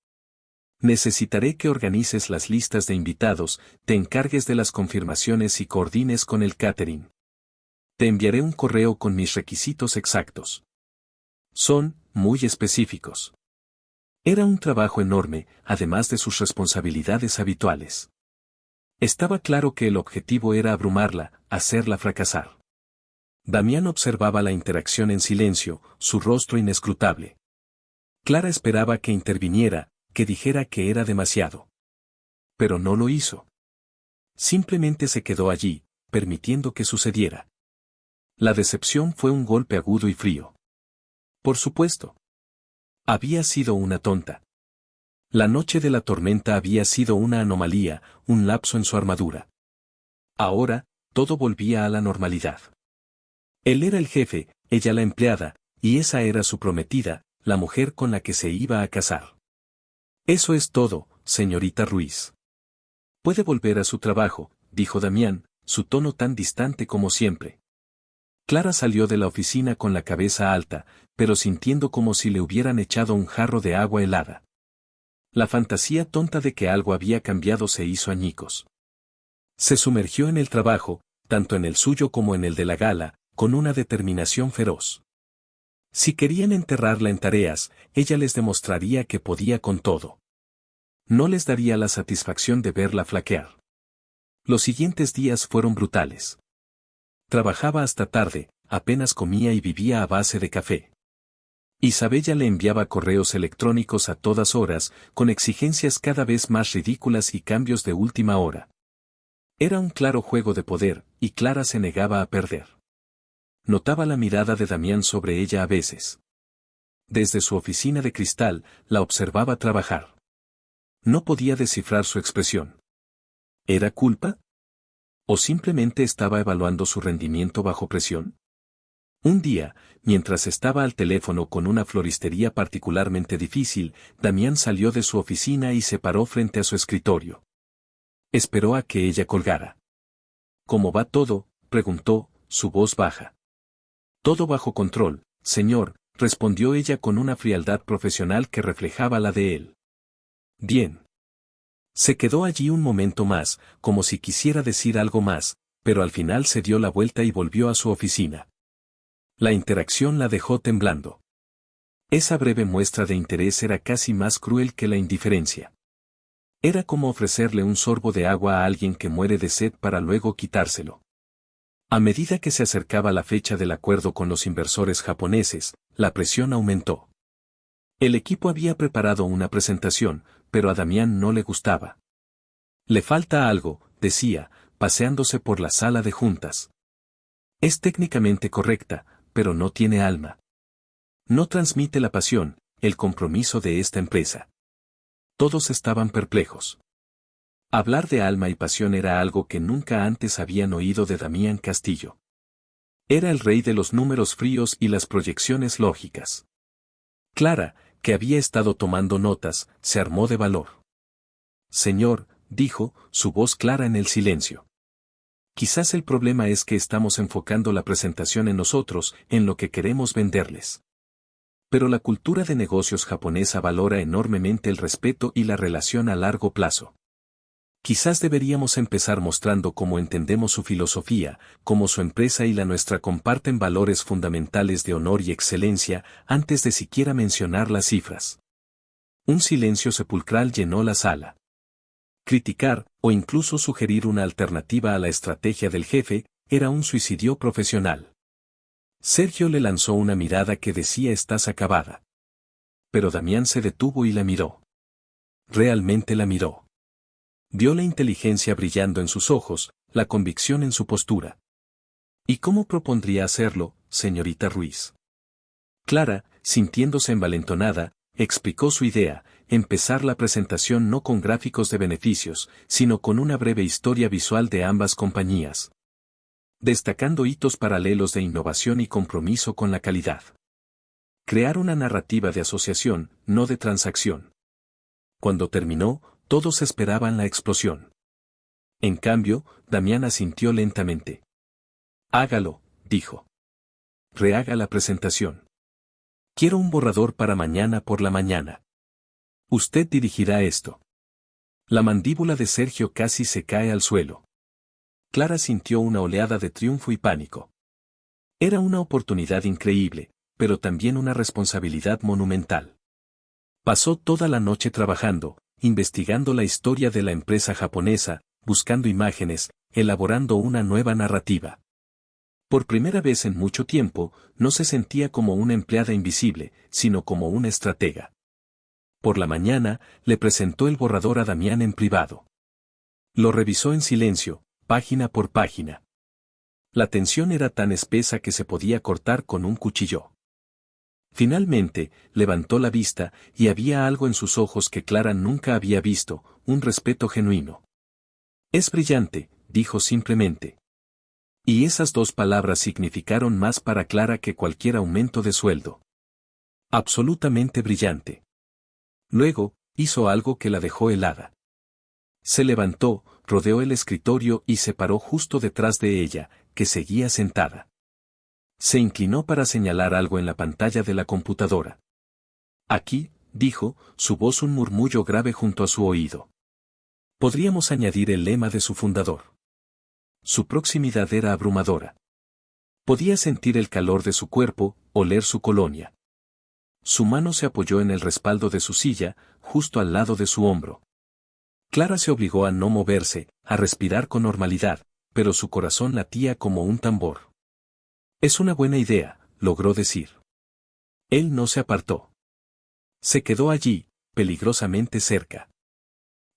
Necesitaré que organices las listas de invitados, te encargues de las confirmaciones y coordines con el catering. Te enviaré un correo con mis requisitos exactos. Son muy específicos. Era un trabajo enorme, además de sus responsabilidades habituales. Estaba claro que el objetivo era abrumarla, hacerla fracasar. Damián observaba la interacción en silencio, su rostro inescrutable. Clara esperaba que interviniera, que dijera que era demasiado. Pero no lo hizo. Simplemente se quedó allí, permitiendo que sucediera. La decepción fue un golpe agudo y frío. Por supuesto. Había sido una tonta. La noche de la tormenta había sido una anomalía, un lapso en su armadura. Ahora, todo volvía a la normalidad. Él era el jefe, ella la empleada, y esa era su prometida, la mujer con la que se iba a casar. Eso es todo, señorita Ruiz. Puede volver a su trabajo, dijo Damián, su tono tan distante como siempre. Clara salió de la oficina con la cabeza alta, pero sintiendo como si le hubieran echado un jarro de agua helada. La fantasía tonta de que algo había cambiado se hizo añicos. Se sumergió en el trabajo, tanto en el suyo como en el de la gala, con una determinación feroz. Si querían enterrarla en tareas, ella les demostraría que podía con todo. No les daría la satisfacción de verla flaquear. Los siguientes días fueron brutales. Trabajaba hasta tarde, apenas comía y vivía a base de café. Isabella le enviaba correos electrónicos a todas horas, con exigencias cada vez más ridículas y cambios de última hora. Era un claro juego de poder, y Clara se negaba a perder. Notaba la mirada de Damián sobre ella a veces. Desde su oficina de cristal, la observaba trabajar. No podía descifrar su expresión. ¿Era culpa? ¿O simplemente estaba evaluando su rendimiento bajo presión? Un día, mientras estaba al teléfono con una floristería particularmente difícil, Damián salió de su oficina y se paró frente a su escritorio. Esperó a que ella colgara. ¿Cómo va todo?, preguntó, su voz baja. Todo bajo control, señor, respondió ella con una frialdad profesional que reflejaba la de él. Bien. Se quedó allí un momento más, como si quisiera decir algo más, pero al final se dio la vuelta y volvió a su oficina. La interacción la dejó temblando. Esa breve muestra de interés era casi más cruel que la indiferencia. Era como ofrecerle un sorbo de agua a alguien que muere de sed para luego quitárselo. A medida que se acercaba la fecha del acuerdo con los inversores japoneses, la presión aumentó. El equipo había preparado una presentación, pero a Damián no le gustaba. Le falta algo, decía, paseándose por la sala de juntas. Es técnicamente correcta, pero no tiene alma. No transmite la pasión, el compromiso de esta empresa. Todos estaban perplejos. Hablar de alma y pasión era algo que nunca antes habían oído de Damián Castillo. Era el rey de los números fríos y las proyecciones lógicas. Clara, que había estado tomando notas, se armó de valor. Señor, dijo, su voz clara en el silencio. Quizás el problema es que estamos enfocando la presentación en nosotros, en lo que queremos venderles. Pero la cultura de negocios japonesa valora enormemente el respeto y la relación a largo plazo. Quizás deberíamos empezar mostrando cómo entendemos su filosofía, cómo su empresa y la nuestra comparten valores fundamentales de honor y excelencia, antes de siquiera mencionar las cifras. Un silencio sepulcral llenó la sala. Criticar, o incluso sugerir una alternativa a la estrategia del jefe, era un suicidio profesional. Sergio le lanzó una mirada que decía estás acabada. Pero Damián se detuvo y la miró. Realmente la miró. Vio la inteligencia brillando en sus ojos, la convicción en su postura. ¿Y cómo propondría hacerlo, señorita Ruiz? Clara, sintiéndose envalentonada, explicó su idea, empezar la presentación no con gráficos de beneficios, sino con una breve historia visual de ambas compañías. Destacando hitos paralelos de innovación y compromiso con la calidad. Crear una narrativa de asociación, no de transacción. Cuando terminó, todos esperaban la explosión. En cambio, Damián asintió lentamente. Hágalo, dijo. Rehaga la presentación. Quiero un borrador para mañana por la mañana. Usted dirigirá esto. La mandíbula de Sergio casi se cae al suelo. Clara sintió una oleada de triunfo y pánico. Era una oportunidad increíble, pero también una responsabilidad monumental. Pasó toda la noche trabajando, investigando la historia de la empresa japonesa, buscando imágenes, elaborando una nueva narrativa. Por primera vez en mucho tiempo, no se sentía como una empleada invisible, sino como una estratega. Por la mañana, le presentó el borrador a Damián en privado. Lo revisó en silencio, página por página. La tensión era tan espesa que se podía cortar con un cuchillo. Finalmente, levantó la vista, y había algo en sus ojos que Clara nunca había visto, un respeto genuino. Es brillante, dijo simplemente. Y esas dos palabras significaron más para Clara que cualquier aumento de sueldo. Absolutamente brillante. Luego, hizo algo que la dejó helada. Se levantó, rodeó el escritorio y se paró justo detrás de ella, que seguía sentada. Se inclinó para señalar algo en la pantalla de la computadora. Aquí, dijo, su voz un murmullo grave junto a su oído. Podríamos añadir el lema de su fundador. Su proximidad era abrumadora. Podía sentir el calor de su cuerpo, oler su colonia. Su mano se apoyó en el respaldo de su silla, justo al lado de su hombro. Clara se obligó a no moverse, a respirar con normalidad, pero su corazón latía como un tambor. Es una buena idea, logró decir. Él no se apartó. Se quedó allí, peligrosamente cerca.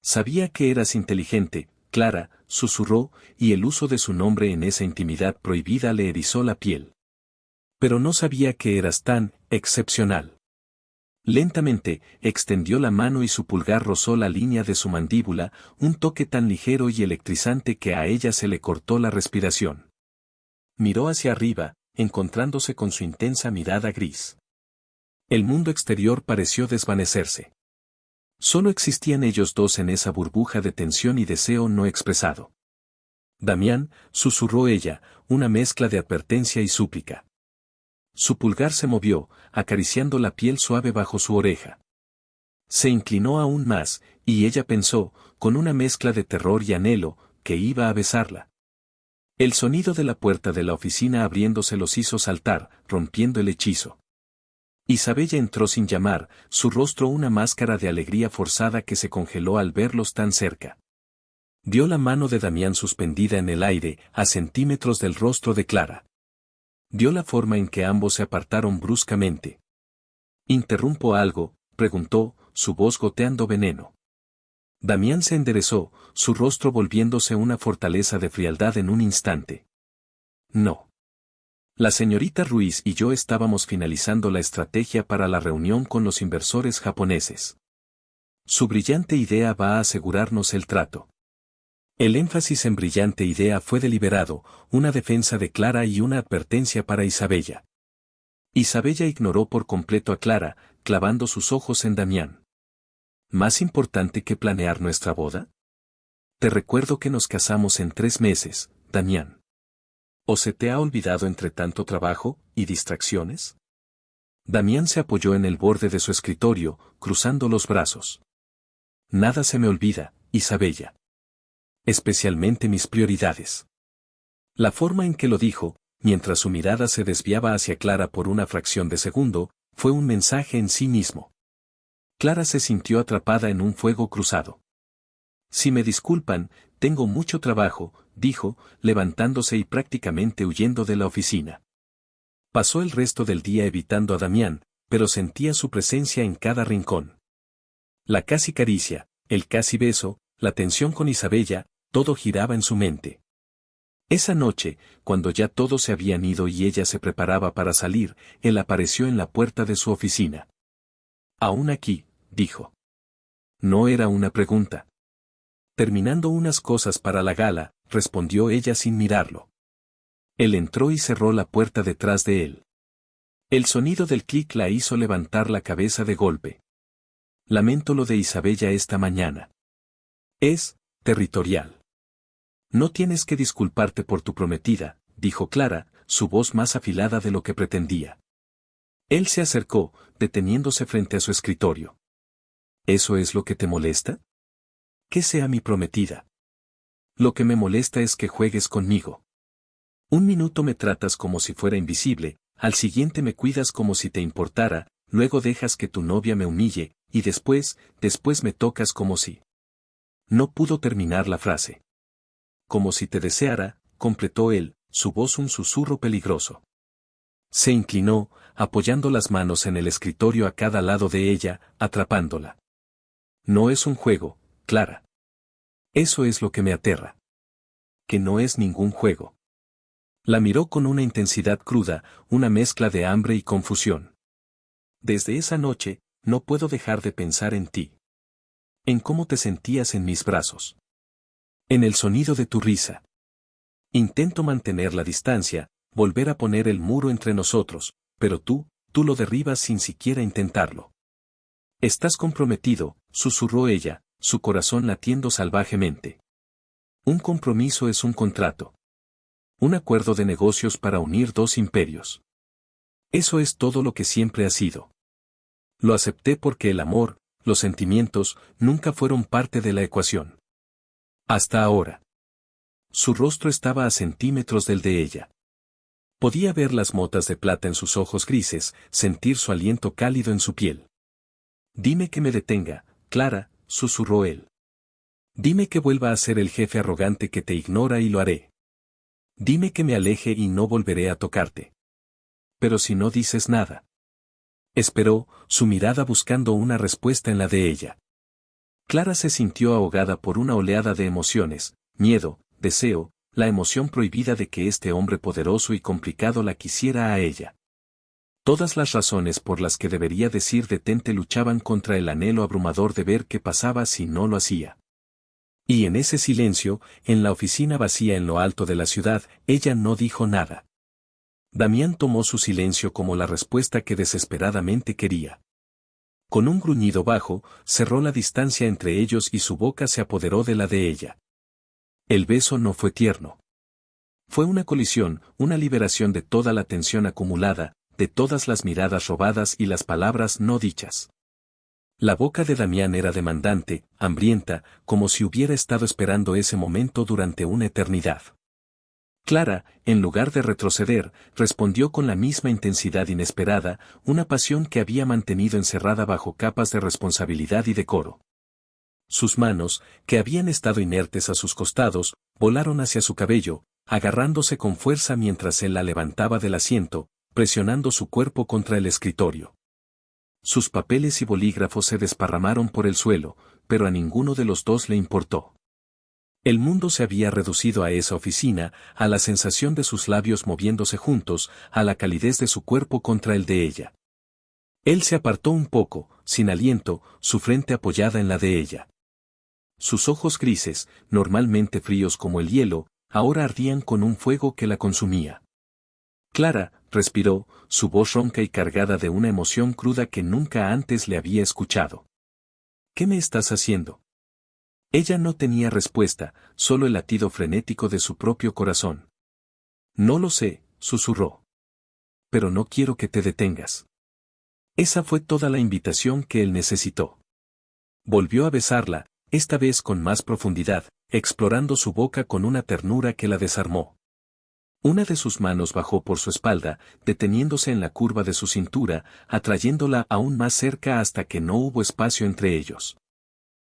Sabía que eras inteligente, Clara, susurró, y el uso de su nombre en esa intimidad prohibida le erizó la piel. Pero no sabía que eras tan excepcional. Lentamente, extendió la mano y su pulgar rozó la línea de su mandíbula, un toque tan ligero y electrizante que a ella se le cortó la respiración. Miró hacia arriba, encontrándose con su intensa mirada gris. El mundo exterior pareció desvanecerse. Solo existían ellos dos en esa burbuja de tensión y deseo no expresado. Damián, susurró ella, una mezcla de advertencia y súplica. Su pulgar se movió, acariciando la piel suave bajo su oreja. Se inclinó aún más, y ella pensó, con una mezcla de terror y anhelo, que iba a besarla. El sonido de la puerta de la oficina abriéndose los hizo saltar, rompiendo el hechizo. Isabella entró sin llamar, su rostro una máscara de alegría forzada que se congeló al verlos tan cerca. Vio la mano de Damián suspendida en el aire, a centímetros del rostro de Clara. Vio la forma en que ambos se apartaron bruscamente. ¿Interrumpo algo?, preguntó, su voz goteando veneno. Damián se enderezó, su rostro volviéndose una fortaleza de frialdad en un instante. No. La señorita Ruiz y yo estábamos finalizando la estrategia para la reunión con los inversores japoneses. Su brillante idea va a asegurarnos el trato. El énfasis en brillante idea fue deliberado, una defensa de Clara y una advertencia para Isabella. Isabella ignoró por completo a Clara, clavando sus ojos en Damián. ¿Más importante que planear nuestra boda? Te recuerdo que nos casamos en 3 meses, Damián. ¿O se te ha olvidado entre tanto trabajo y distracciones? Damián se apoyó en el borde de su escritorio, cruzando los brazos. Nada se me olvida, Isabella. Especialmente mis prioridades. La forma en que lo dijo, mientras su mirada se desviaba hacia Clara por una fracción de segundo, fue un mensaje en sí mismo. Clara se sintió atrapada en un fuego cruzado. Si me disculpan, tengo mucho trabajo, dijo, levantándose y prácticamente huyendo de la oficina. Pasó el resto del día evitando a Damián, pero sentía su presencia en cada rincón. La casi caricia, el casi beso, la tensión con Isabella, todo giraba en su mente. Esa noche, cuando ya todos se habían ido y ella se preparaba para salir, él apareció en la puerta de su oficina. «¿Aún aquí?», dijo. No era una pregunta. Terminando unas cosas para la gala, respondió ella sin mirarlo. Él entró y cerró la puerta detrás de él. El sonido del clic la hizo levantar la cabeza de golpe. Lamento lo de Isabella esta mañana. Es territorial. No tienes que disculparte por tu prometida, dijo Clara, su voz más afilada de lo que pretendía. Él se acercó, deteniéndose frente a su escritorio. ¿Eso es lo que te molesta? Que sea mi prometida. Lo que me molesta es que juegues conmigo. Un minuto me tratas como si fuera invisible, al siguiente me cuidas como si te importara, luego dejas que tu novia me humille, y después me tocas como si. No pudo terminar la frase. Como si te deseara, completó él, su voz un susurro peligroso. Se inclinó, apoyando las manos en el escritorio a cada lado de ella, atrapándola. No es un juego, Clara. Eso es lo que me aterra. Que no es ningún juego. La miró con una intensidad cruda, una mezcla de hambre y confusión. Desde esa noche, no puedo dejar de pensar en ti. En cómo te sentías en mis brazos. En el sonido de tu risa. Intento mantener la distancia, volver a poner el muro entre nosotros, pero tú lo derribas sin siquiera intentarlo. Estás comprometido, susurró ella, su corazón latiendo salvajemente. Un compromiso es un contrato. Un acuerdo de negocios para unir 2 imperios. Eso es todo lo que siempre ha sido. Lo acepté porque el amor, los sentimientos, nunca fueron parte de la ecuación. Hasta ahora. Su rostro estaba a centímetros del de ella. Podía ver las motas de plata en sus ojos grises, sentir su aliento cálido en su piel. Dime que me detenga, Clara, susurró él. Dime que vuelva a ser el jefe arrogante que te ignora y lo haré. Dime que me aleje y no volveré a tocarte. Pero si no dices nada. Esperó, su mirada buscando una respuesta en la de ella. Clara se sintió ahogada por una oleada de emociones, miedo, deseo, la emoción prohibida de que este hombre poderoso y complicado la quisiera a ella. Todas las razones por las que debería decir detente luchaban contra el anhelo abrumador de ver qué pasaba si no lo hacía. Y en ese silencio, en la oficina vacía en lo alto de la ciudad, ella no dijo nada. Damián tomó su silencio como la respuesta que desesperadamente quería. Con un gruñido bajo, cerró la distancia entre ellos y su boca se apoderó de la de ella. El beso no fue tierno. Fue una colisión, una liberación de toda la tensión acumulada, de todas las miradas robadas y las palabras no dichas. La boca de Damián era demandante, hambrienta, como si hubiera estado esperando ese momento durante una eternidad. Clara, en lugar de retroceder, respondió con la misma intensidad inesperada, una pasión que había mantenido encerrada bajo capas de responsabilidad y decoro. Sus manos, que habían estado inertes a sus costados, volaron hacia su cabello, agarrándose con fuerza mientras él la levantaba del asiento, presionando su cuerpo contra el escritorio. Sus papeles y bolígrafos se desparramaron por el suelo, pero a ninguno de los dos le importó. El mundo se había reducido a esa oficina, a la sensación de sus labios moviéndose juntos, a la calidez de su cuerpo contra el de ella. Él se apartó un poco, sin aliento, su frente apoyada en la de ella. Sus ojos grises, normalmente fríos como el hielo, ahora ardían con un fuego que la consumía. Clara, respiró, su voz ronca y cargada de una emoción cruda que nunca antes le había escuchado. ¿Qué me estás haciendo? Ella no tenía respuesta, solo el latido frenético de su propio corazón. No lo sé, susurró. Pero no quiero que te detengas. Esa fue toda la invitación que él necesitó. Volvió a besarla, esta vez con más profundidad, explorando su boca con una ternura que la desarmó. Una de sus manos bajó por su espalda, deteniéndose en la curva de su cintura, atrayéndola aún más cerca hasta que no hubo espacio entre ellos.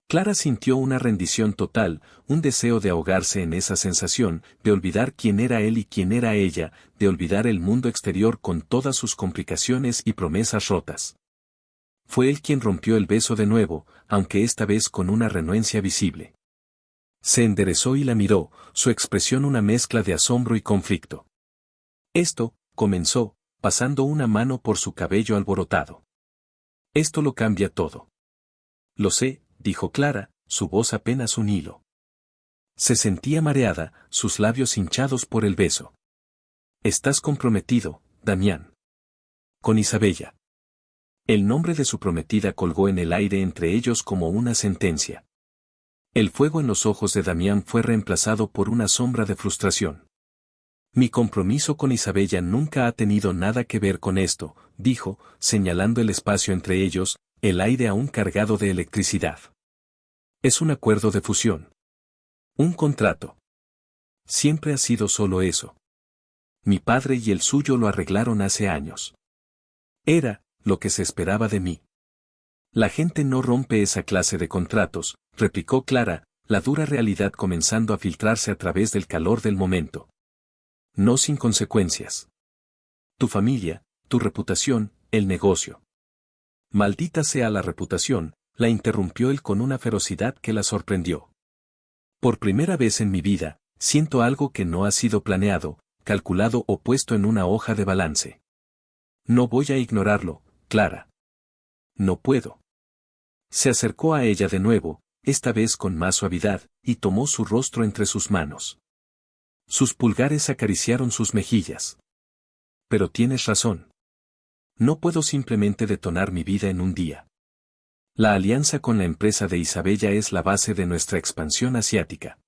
Clara sintió una rendición total, un deseo de ahogarse en esa sensación, de olvidar quién era él y quién era ella, de olvidar el mundo exterior con todas sus complicaciones y promesas rotas. Fue él quien rompió el beso de nuevo, aunque esta vez con una renuencia visible. Se enderezó y la miró, su expresión una mezcla de asombro y conflicto. Esto, comenzó, pasando una mano por su cabello alborotado. Esto lo cambia todo. Lo sé, dijo Clara, su voz apenas un hilo. Se sentía mareada, sus labios hinchados por el beso. Estás comprometido, Damián. Con Isabella. El nombre de su prometida colgó en el aire entre ellos como una sentencia. El fuego en los ojos de Damián fue reemplazado por una sombra de frustración. Mi compromiso con Isabella nunca ha tenido nada que ver con esto, dijo, señalando el espacio entre ellos, el aire aún cargado de electricidad. Es un acuerdo de fusión. Un contrato. Siempre ha sido solo eso. Mi padre y el suyo lo arreglaron hace años. Era lo que se esperaba de mí. La gente no rompe esa clase de contratos, replicó Clara, la dura realidad comenzando a filtrarse a través del calor del momento. No sin consecuencias. Tu familia, tu reputación, el negocio. Maldita sea la reputación, la interrumpió él con una ferocidad que la sorprendió. Por primera vez en mi vida, siento algo que no ha sido planeado, calculado o puesto en una hoja de balance. No voy a ignorarlo, Clara. No puedo. Se acercó a ella de nuevo, esta vez con más suavidad, y tomó su rostro entre sus manos. Sus pulgares acariciaron sus mejillas. Pero tienes razón. No puedo simplemente detonar mi vida en un día. La alianza con la empresa de Isabella es la base de nuestra expansión asiática.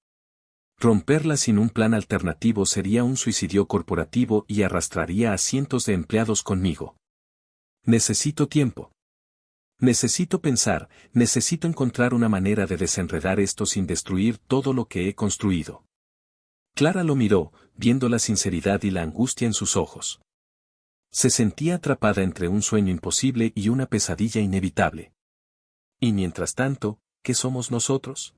Romperla sin un plan alternativo sería un suicidio corporativo y arrastraría a cientos de empleados conmigo. Necesito tiempo. Necesito pensar, necesito encontrar una manera de desenredar esto sin destruir todo lo que he construido. Clara lo miró, viendo la sinceridad y la angustia en sus ojos. Se sentía atrapada entre un sueño imposible y una pesadilla inevitable. Y mientras tanto, ¿qué somos nosotros?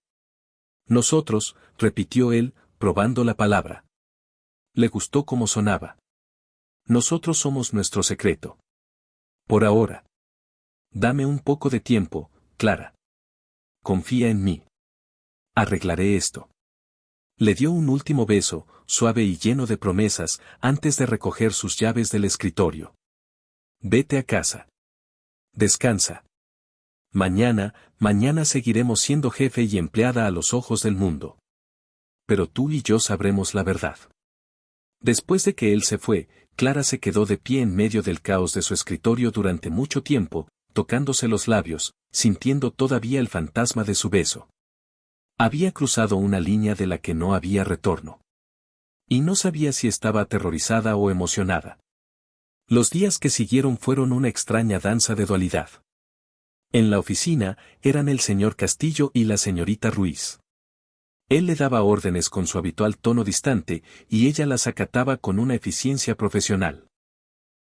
Nosotros, repitió él, probando la palabra. Le gustó cómo sonaba. Nosotros somos nuestro secreto. Por ahora. Dame un poco de tiempo, Clara. Confía en mí. Arreglaré esto. Le dio un último beso, suave y lleno de promesas, antes de recoger sus llaves del escritorio. Vete a casa. Descansa. Mañana seguiremos siendo jefe y empleada a los ojos del mundo. Pero tú y yo sabremos la verdad. Después de que él se fue, Clara se quedó de pie en medio del caos de su escritorio durante mucho tiempo, tocándose los labios, sintiendo todavía el fantasma de su beso. Había cruzado una línea de la que no había retorno. Y no sabía si estaba aterrorizada o emocionada. Los días que siguieron fueron una extraña danza de dualidad. En la oficina, eran el señor Castillo y la señorita Ruiz. Él le daba órdenes con su habitual tono distante, y ella las acataba con una eficiencia profesional.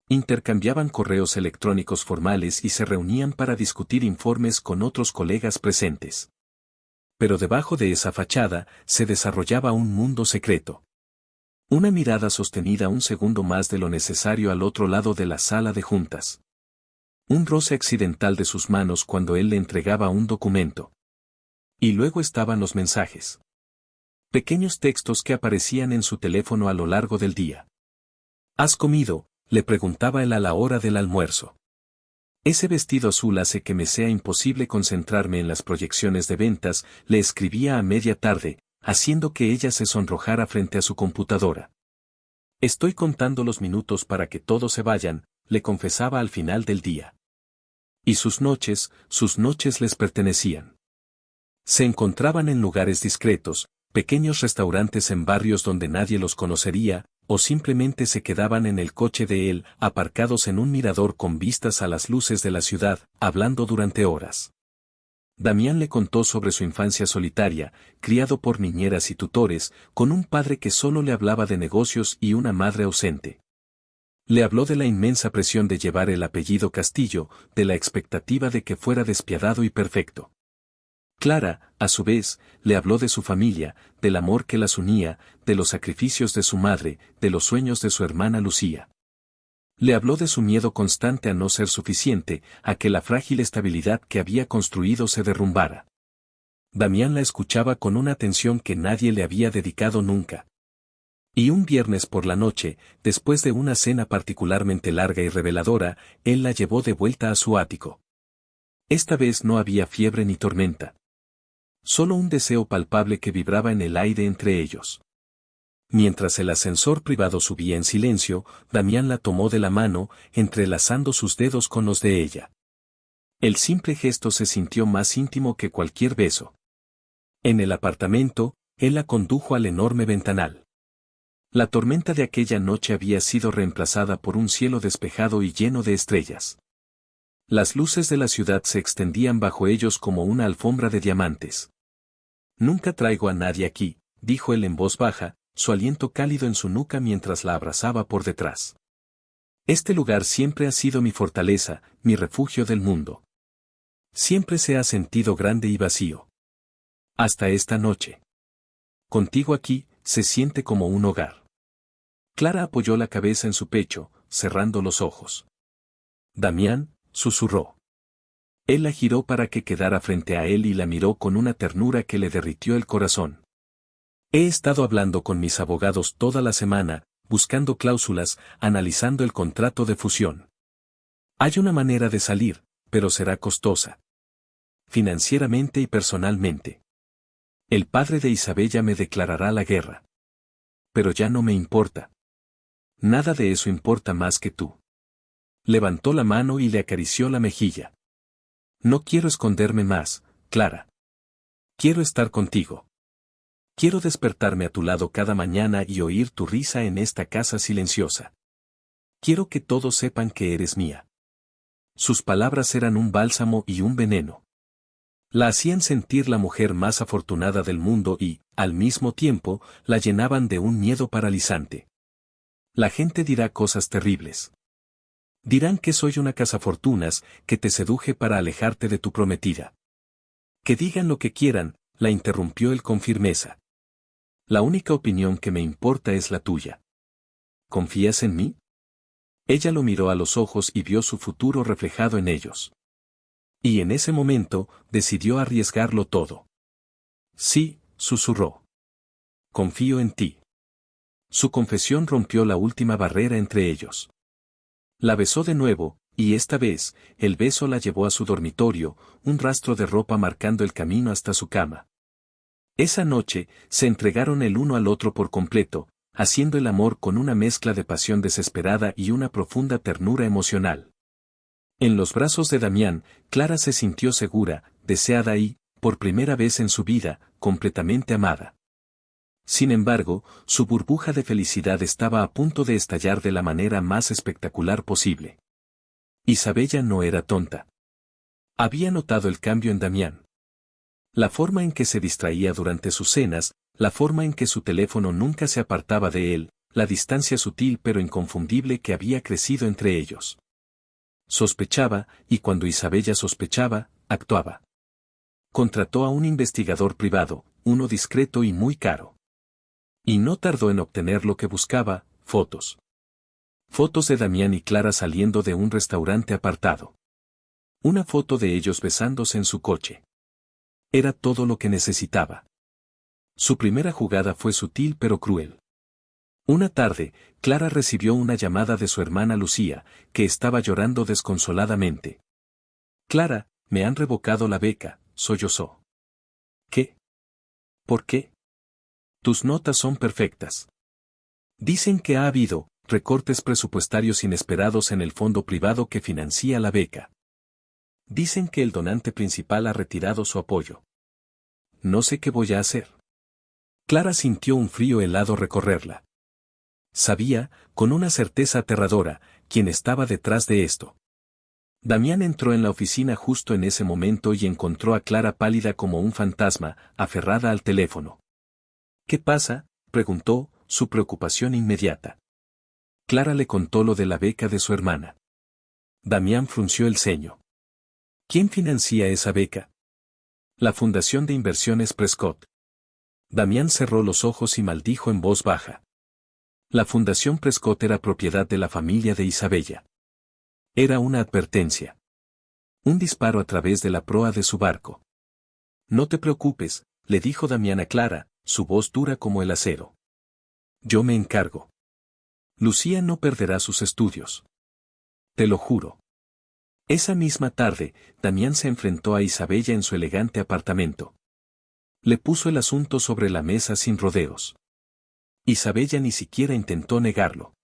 Intercambiaban correos electrónicos formales y se reunían para discutir informes con otros colegas presentes. Pero debajo de esa fachada, se desarrollaba un mundo secreto. Una mirada sostenida un segundo más de lo necesario al otro lado de la sala de juntas. Un roce accidental de sus manos cuando él le entregaba un documento. Y luego estaban los mensajes. Pequeños textos que aparecían en su teléfono a lo largo del día. ¿Has comido?, le preguntaba él a la hora del almuerzo. Ese vestido azul hace que me sea imposible concentrarme en las proyecciones de ventas, le escribía a media tarde, haciendo que ella se sonrojara frente a su computadora. Estoy contando los minutos para que todos se vayan, le confesaba al final del día. Y sus noches les pertenecían. Se encontraban en lugares discretos, pequeños restaurantes en barrios donde nadie los conocería, o simplemente se quedaban en el coche de él, aparcados en un mirador con vistas a las luces de la ciudad, hablando durante horas. Damián le contó sobre su infancia solitaria, criado por niñeras y tutores, con un padre que solo le hablaba de negocios y una madre ausente. Le habló de la inmensa presión de llevar el apellido Castillo, de la expectativa de que fuera despiadado y perfecto. Clara, a su vez, le habló de su familia, del amor que las unía, de los sacrificios de su madre, de los sueños de su hermana Lucía. Le habló de su miedo constante a no ser suficiente, a que la frágil estabilidad que había construido se derrumbara. Damián la escuchaba con una atención que nadie le había dedicado nunca. Y un viernes por la noche, después de una cena particularmente larga y reveladora, él la llevó de vuelta a su ático. Esta vez no había fiebre ni tormenta. Solo un deseo palpable que vibraba en el aire entre ellos. Mientras el ascensor privado subía en silencio, Damián la tomó de la mano, entrelazando sus dedos con los de ella. El simple gesto se sintió más íntimo que cualquier beso. En el apartamento, él la condujo al enorme ventanal. La tormenta de aquella noche había sido reemplazada por un cielo despejado y lleno de estrellas. Las luces de la ciudad se extendían bajo ellos como una alfombra de diamantes. Nunca traigo a nadie aquí, dijo él en voz baja, su aliento cálido en su nuca mientras la abrazaba por detrás. Este lugar siempre ha sido mi fortaleza, mi refugio del mundo. Siempre se ha sentido grande y vacío. Hasta esta noche. Contigo aquí, se siente como un hogar. Clara apoyó la cabeza en su pecho, cerrando los ojos. Damián, susurró. Él la giró para que quedara frente a él y la miró con una ternura que le derritió el corazón. He estado hablando con mis abogados toda la semana, buscando cláusulas, analizando el contrato de fusión. Hay una manera de salir, pero será costosa. Financieramente y personalmente. El padre de Isabella me declarará la guerra. Pero ya no me importa. Nada de eso importa más que tú. Levantó la mano y le acarició la mejilla. No quiero esconderme más, Clara. Quiero estar contigo. Quiero despertarme a tu lado cada mañana y oír tu risa en esta casa silenciosa. Quiero que todos sepan que eres mía. Sus palabras eran un bálsamo y un veneno. La hacían sentir la mujer más afortunada del mundo y, al mismo tiempo, la llenaban de un miedo paralizante. La gente dirá cosas terribles. Dirán que soy una cazafortunas, que te seduje para alejarte de tu prometida. Que digan lo que quieran, la interrumpió él con firmeza. La única opinión que me importa es la tuya. ¿Confías en mí? Ella lo miró a los ojos y vio su futuro reflejado en ellos. Y en ese momento, decidió arriesgarlo todo. Sí, susurró. confío en ti. Su confesión rompió la última barrera entre ellos. La besó de nuevo, y esta vez, el beso la llevó a su dormitorio, un rastro de ropa marcando el camino hasta su cama. Esa noche, se entregaron el uno al otro por completo, haciendo el amor con una mezcla de pasión desesperada y una profunda ternura emocional. En los brazos de Damián, Clara se sintió segura, deseada y, por primera vez en su vida, completamente amada. Sin embargo, su burbuja de felicidad estaba a punto de estallar de la manera más espectacular posible. Isabella no era tonta. Había notado el cambio en Damián. La forma en que se distraía durante sus cenas, la forma en que su teléfono nunca se apartaba de él, la distancia sutil pero inconfundible que había crecido entre ellos. Sospechaba, y cuando Isabella sospechaba, actuaba. Contrató a un investigador privado, uno discreto y muy caro. Y no tardó en obtener lo que buscaba, fotos. Fotos de Damián y Clara saliendo de un restaurante apartado. Una foto de ellos besándose en su coche. Era todo lo que necesitaba. Su primera jugada fue sutil pero cruel. Una tarde, Clara recibió una llamada de su hermana Lucía, que estaba llorando desconsoladamente. «Clara, me han revocado la beca», sollozó. «¿Qué? ¿Por qué? Tus notas son perfectas. Dicen que ha habido recortes presupuestarios inesperados en el fondo privado que financia la beca. Dicen que el donante principal ha retirado su apoyo. No sé qué voy a hacer». Clara sintió un frío helado recorrerla. Sabía, con una certeza aterradora, quién estaba detrás de esto. Damián entró en la oficina justo en ese momento y encontró a Clara pálida como un fantasma, aferrada al teléfono. «¿Qué pasa?», preguntó, su preocupación inmediata. Clara le contó lo de la beca de su hermana. Damián frunció el ceño. «¿Quién financia esa beca?». «La Fundación de Inversiones Prescott». Damián cerró los ojos y maldijo en voz baja. La Fundación Prescott era propiedad de la familia de Isabella. Era una advertencia. Un disparo a través de la proa de su barco. «No te preocupes», le dijo Damián a Clara, su voz dura como el acero. «Yo me encargo. Lucía no perderá sus estudios. Te lo juro». Esa misma tarde, Damián se enfrentó a Isabella en su elegante apartamento. Le puso el asunto sobre la mesa sin rodeos. Isabella ni siquiera intentó negarlo.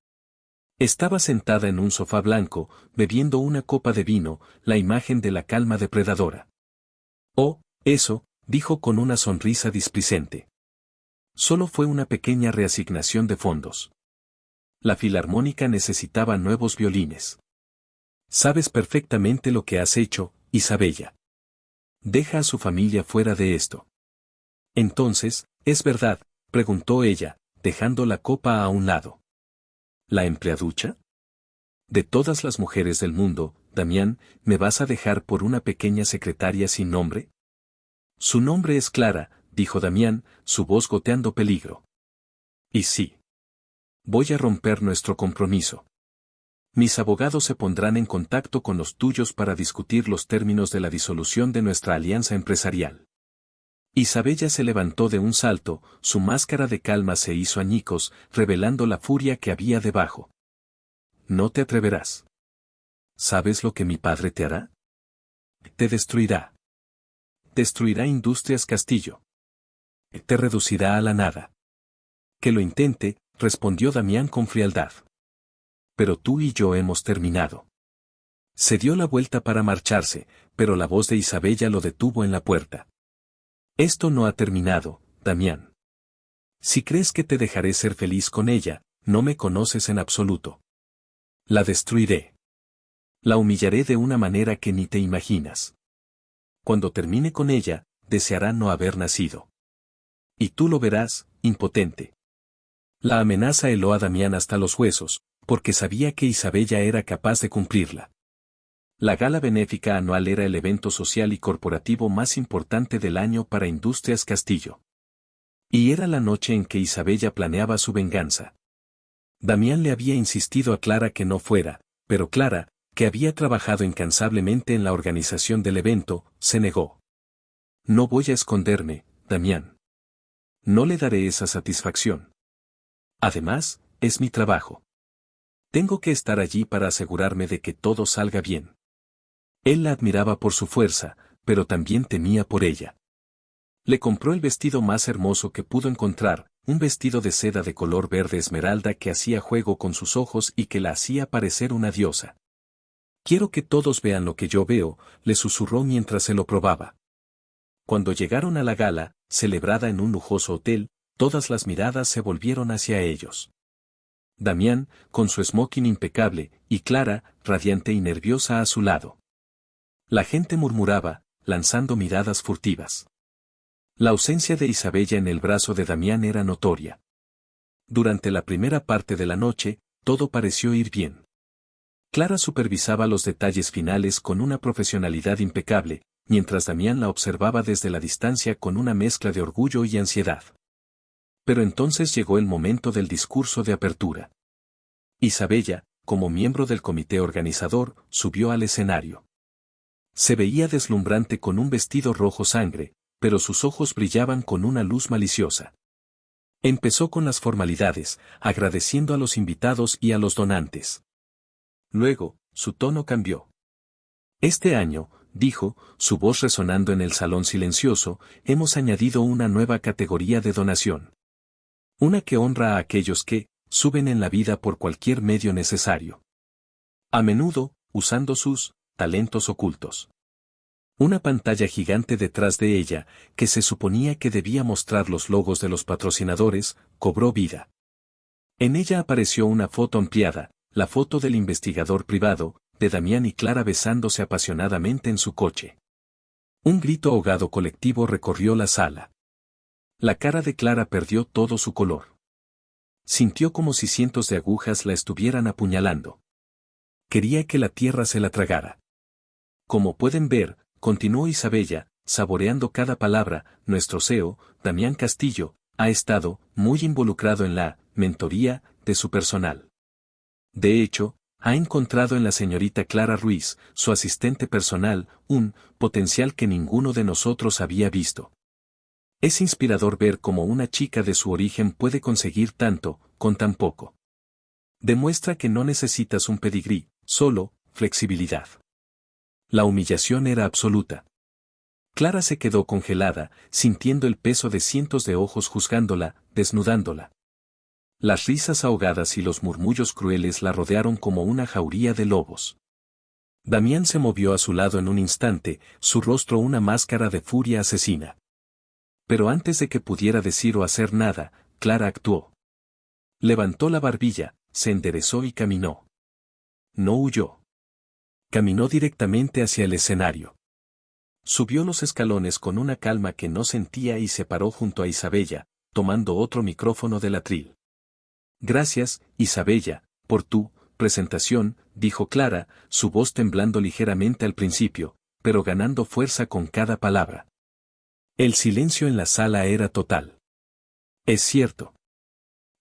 Estaba sentada en un sofá blanco, bebiendo una copa de vino, la imagen de la calma depredadora. «Oh, eso», dijo con una sonrisa displicente. «Solo fue una pequeña reasignación de fondos. La filarmónica necesitaba nuevos violines. Sabes perfectamente lo que has hecho, Isabella. Deja a su familia fuera de esto». «Entonces, ¿es verdad?», preguntó ella, dejando la copa a un lado. «¿La empleaducha? De todas las mujeres del mundo, Damián, ¿me vas a dejar por una pequeña secretaria sin nombre?». «Su nombre es Clara», dijo Damián, su voz goteando peligro. «Y sí. Voy a romper nuestro compromiso. Mis abogados se pondrán en contacto con los tuyos para discutir los términos de la disolución de nuestra alianza empresarial». Isabella se levantó de un salto, su máscara de calma se hizo añicos, revelando la furia que había debajo. «No te atreverás. ¿Sabes lo que mi padre te hará? Te destruirá. Destruirá Industrias Castillo. Te reducirá a la nada». «Que lo intente», respondió Damián con frialdad. «Pero tú y yo hemos terminado». Se dio la vuelta para marcharse, pero la voz de Isabella lo detuvo en la puerta. «Esto no ha terminado, Damián. Si crees que te dejaré ser feliz con ella, no me conoces en absoluto. La destruiré. La humillaré de una manera que ni te imaginas. Cuando termine con ella, deseará no haber nacido. Y tú lo verás, impotente». La amenaza heló a Damián hasta los huesos, porque sabía que Isabella era capaz de cumplirla. La gala benéfica anual era el evento social y corporativo más importante del año para Industrias Castillo. Y era la noche en que Isabella planeaba su venganza. Damián le había insistido a Clara que no fuera, pero Clara, que había trabajado incansablemente en la organización del evento, se negó. «No voy a esconderme, Damián. no le daré esa satisfacción. Además, es mi trabajo. Tengo que estar allí para asegurarme de que todo salga bien. Él la admiraba por su fuerza, pero también temía por ella. Le compró el vestido más hermoso que pudo encontrar, un vestido de seda de color verde esmeralda que hacía juego con sus ojos y que la hacía parecer una diosa. Quiero que todos vean lo que yo veo, le susurró mientras se lo probaba. Cuando llegaron a la gala, celebrada en un lujoso hotel, todas las miradas se volvieron hacia ellos. Damián, con su smoking impecable, y Clara, radiante y nerviosa a su lado. La gente murmuraba, lanzando miradas furtivas. La ausencia de Isabella en el brazo de Damián era notoria. Durante la primera parte de la noche, todo pareció ir bien. Clara supervisaba los detalles finales con una profesionalidad impecable, mientras Damián la observaba desde la distancia con una mezcla de orgullo y ansiedad. Pero entonces llegó el momento del discurso de apertura. Isabella, como miembro del comité organizador, subió al escenario. Se veía deslumbrante con un vestido rojo sangre, pero sus ojos brillaban con una luz maliciosa. Empezó con las formalidades, agradeciendo a los invitados y a los donantes. Luego, su tono cambió. Este año, dijo, su voz resonando en el salón silencioso, hemos añadido una nueva categoría de donación. Una que honra a aquellos que suben en la vida por cualquier medio necesario. A menudo, usando sus talentos ocultos. Una pantalla gigante detrás de ella, que se suponía que debía mostrar los logos de los patrocinadores, cobró vida. En ella apareció una foto ampliada, la foto del investigador privado, de Damián y Clara besándose apasionadamente en su coche. Un grito ahogado colectivo recorrió la sala. La cara de Clara perdió todo su color. Sintió como si cientos de agujas la estuvieran apuñalando. Quería que la tierra se la tragara. Como pueden ver, continuó Isabella, saboreando cada palabra, nuestro CEO, Damián Castillo, ha estado muy involucrado en la mentoría de su personal. De hecho, ha encontrado en la señorita Clara Ruiz, su asistente personal, un potencial que ninguno de nosotros había visto. Es inspirador ver cómo una chica de su origen puede conseguir tanto, con tan poco. Demuestra que no necesitas un pedigrí, solo flexibilidad. La humillación era absoluta. Clara se quedó congelada, sintiendo el peso de cientos de ojos juzgándola, desnudándola. Las risas ahogadas y los murmullos crueles la rodearon como una jauría de lobos. Damián se movió a su lado en un instante, su rostro una máscara de furia asesina. Pero antes de que pudiera decir o hacer nada, Clara actuó. Levantó la barbilla, se enderezó y caminó. No huyó. Caminó directamente hacia el escenario. Subió los escalones con una calma que no sentía y se paró junto a Isabella, tomando otro micrófono del atril. Gracias, Isabella, por tu presentación, dijo Clara, su voz temblando ligeramente al principio, pero ganando fuerza con cada palabra. El silencio en la sala era total. Es cierto.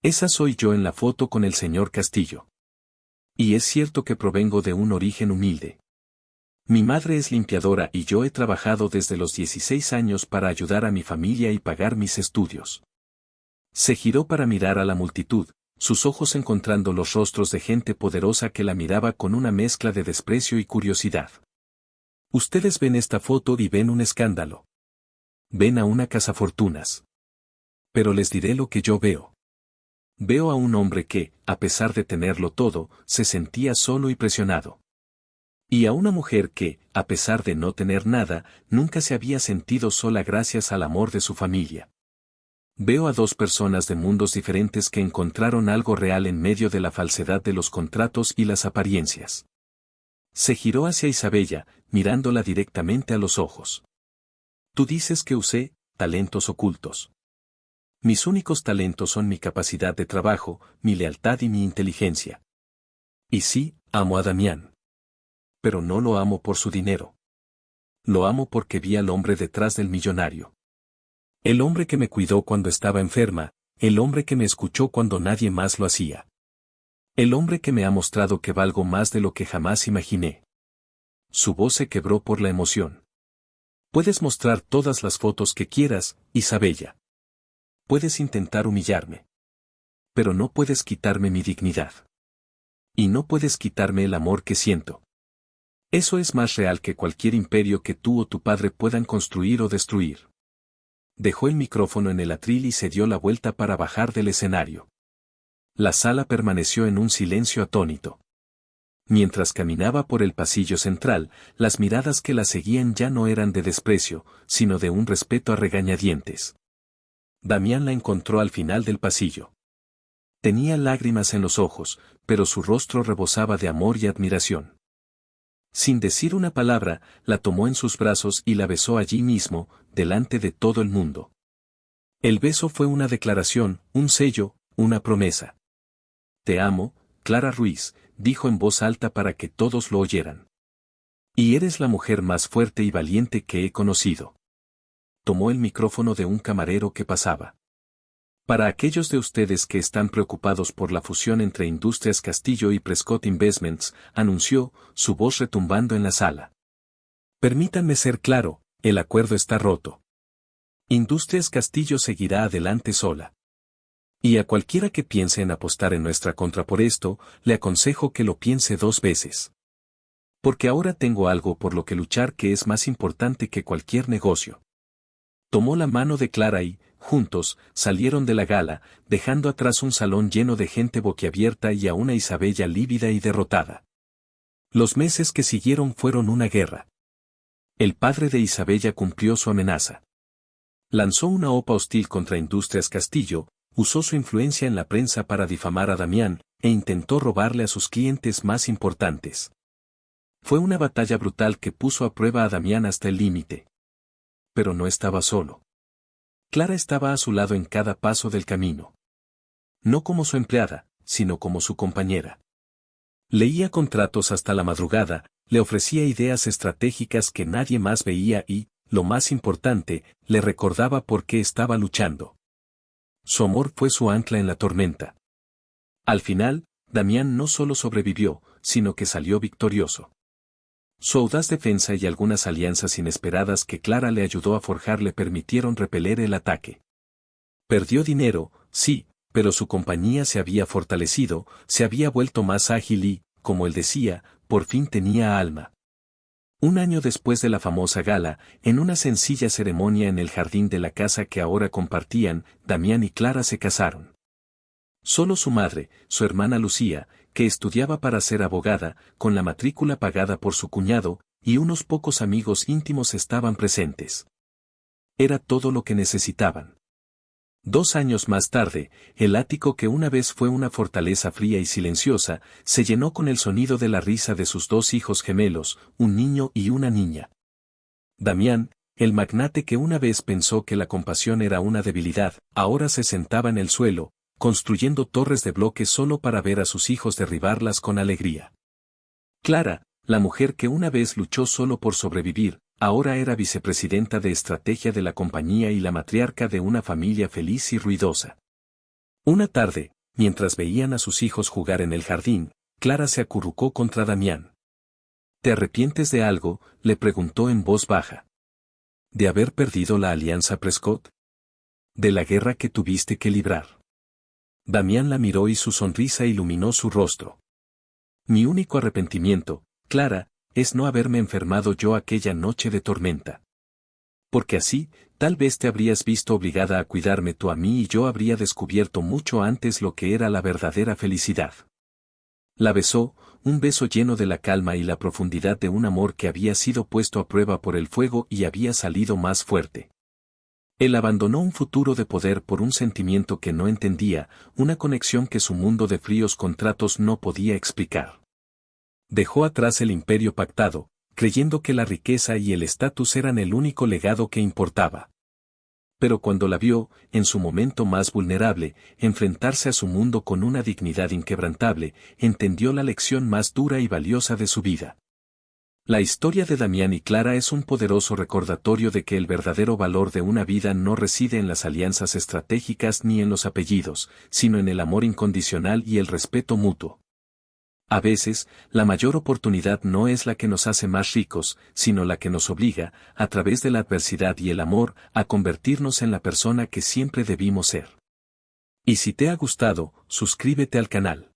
Esa soy yo en la foto con el señor Castillo. Y es cierto que provengo de un origen humilde. Mi madre es limpiadora y yo he trabajado desde los 16 años para ayudar a mi familia y pagar mis estudios. Se giró para mirar a la multitud, sus ojos encontrando los rostros de gente poderosa que la miraba con una mezcla de desprecio y curiosidad. Ustedes ven esta foto y ven un escándalo. Ven a una cazafortunas. Pero les diré lo que yo veo. Veo a un hombre que, a pesar de tenerlo todo, se sentía solo y presionado. Y a una mujer que, a pesar de no tener nada, nunca se había sentido sola gracias al amor de su familia. Veo a dos personas de mundos diferentes que encontraron algo real en medio de la falsedad de los contratos y las apariencias. Se giró hacia Isabella, mirándola directamente a los ojos. Tú dices que usé talentos ocultos. Mis únicos talentos son mi capacidad de trabajo, mi lealtad y mi inteligencia. Y sí, amo a Damián. Pero no lo amo por su dinero. Lo amo porque vi al hombre detrás del millonario. El hombre que me cuidó cuando estaba enferma, el hombre que me escuchó cuando nadie más lo hacía. El hombre que me ha mostrado que valgo más de lo que jamás imaginé. Su voz se quebró por la emoción. Puedes mostrar todas las fotos que quieras, Isabella. Puedes intentar humillarme. Pero no puedes quitarme mi dignidad. Y no puedes quitarme el amor que siento. Eso es más real que cualquier imperio que tú o tu padre puedan construir o destruir. Dejó el micrófono en el atril y se dio la vuelta para bajar del escenario. La sala permaneció en un silencio atónito. Mientras caminaba por el pasillo central, las miradas que la seguían ya no eran de desprecio, sino de un respeto a regañadientes. Damián la encontró al final del pasillo. Tenía lágrimas en los ojos, pero su rostro rebosaba de amor y admiración. Sin decir una palabra, la tomó en sus brazos y la besó allí mismo, delante de todo el mundo. El beso fue una declaración, un sello, una promesa. Te amo, Clara Ruiz, dijo en voz alta para que todos lo oyeran. Y eres la mujer más fuerte y valiente que he conocido. Tomó el micrófono de un camarero que pasaba. Para aquellos de ustedes que están preocupados por la fusión entre Industrias Castillo y Prescott Investments, anunció, su voz retumbando en la sala. Permítanme ser claro, el acuerdo está roto. Industrias Castillo seguirá adelante sola. Y a cualquiera que piense en apostar en nuestra contra por esto, le aconsejo que lo piense 2 veces. Porque ahora tengo algo por lo que luchar que es más importante que cualquier negocio. Tomó la mano de Clara y, juntos, salieron de la gala, dejando atrás un salón lleno de gente boquiabierta y a una Isabella lívida y derrotada. Los meses que siguieron fueron una guerra. El padre de Isabella cumplió su amenaza. Lanzó una OPA hostil contra Industrias Castillo, usó su influencia en la prensa para difamar a Damián, e intentó robarle a sus clientes más importantes. Fue una batalla brutal que puso a prueba a Damián hasta el límite. Pero no estaba solo. Clara estaba a su lado en cada paso del camino. No como su empleada, sino como su compañera. Leía contratos hasta la madrugada, le ofrecía ideas estratégicas que nadie más veía y, lo más importante, le recordaba por qué estaba luchando. Su amor fue su ancla en la tormenta. Al final, Damián no solo sobrevivió, sino que salió victorioso. Su audaz defensa y algunas alianzas inesperadas que Clara le ayudó a forjar le permitieron repeler el ataque. Perdió dinero, sí, pero su compañía se había fortalecido, se había vuelto más ágil y, como él decía, por fin tenía alma. Un año después de la famosa gala, en una sencilla ceremonia en el jardín de la casa que ahora compartían, Damián y Clara se casaron. Solo su madre, su hermana Lucía, que estudiaba para ser abogada, con la matrícula pagada por su cuñado, y unos pocos amigos íntimos estaban presentes. Era todo lo que necesitaban. 2 años más tarde, el ático que una vez fue una fortaleza fría y silenciosa, se llenó con el sonido de la risa de sus 2 hijos gemelos, un niño y una niña. Damián, el magnate que una vez pensó que la compasión era una debilidad, ahora se sentaba en el suelo, construyendo torres de bloques solo para ver a sus hijos derribarlas con alegría. Clara, la mujer que una vez luchó solo por sobrevivir, ahora era vicepresidenta de estrategia de la compañía y la matriarca de una familia feliz y ruidosa. Una tarde, mientras veían a sus hijos jugar en el jardín, Clara se acurrucó contra Damián. ¿Te arrepientes de algo?, le preguntó en voz baja. ¿De haber perdido la alianza Prescott? ¿De la guerra que tuviste que librar? Damián la miró y su sonrisa iluminó su rostro. Mi único arrepentimiento, Clara, es no haberme enfermado yo aquella noche de tormenta. Porque así, tal vez te habrías visto obligada a cuidarme tú a mí y yo habría descubierto mucho antes lo que era la verdadera felicidad. La besó, un beso lleno de la calma y la profundidad de un amor que había sido puesto a prueba por el fuego y había salido más fuerte. Él abandonó un futuro de poder por un sentimiento que no entendía, una conexión que su mundo de fríos contratos no podía explicar. Dejó atrás el imperio pactado, creyendo que la riqueza y el estatus eran el único legado que importaba. Pero cuando la vio, en su momento más vulnerable, enfrentarse a su mundo con una dignidad inquebrantable, entendió la lección más dura y valiosa de su vida. La historia de Damián y Clara es un poderoso recordatorio de que el verdadero valor de una vida no reside en las alianzas estratégicas ni en los apellidos, sino en el amor incondicional y el respeto mutuo. A veces, la mayor oportunidad no es la que nos hace más ricos, sino la que nos obliga, a través de la adversidad y el amor, a convertirnos en la persona que siempre debimos ser. Y si te ha gustado, suscríbete al canal.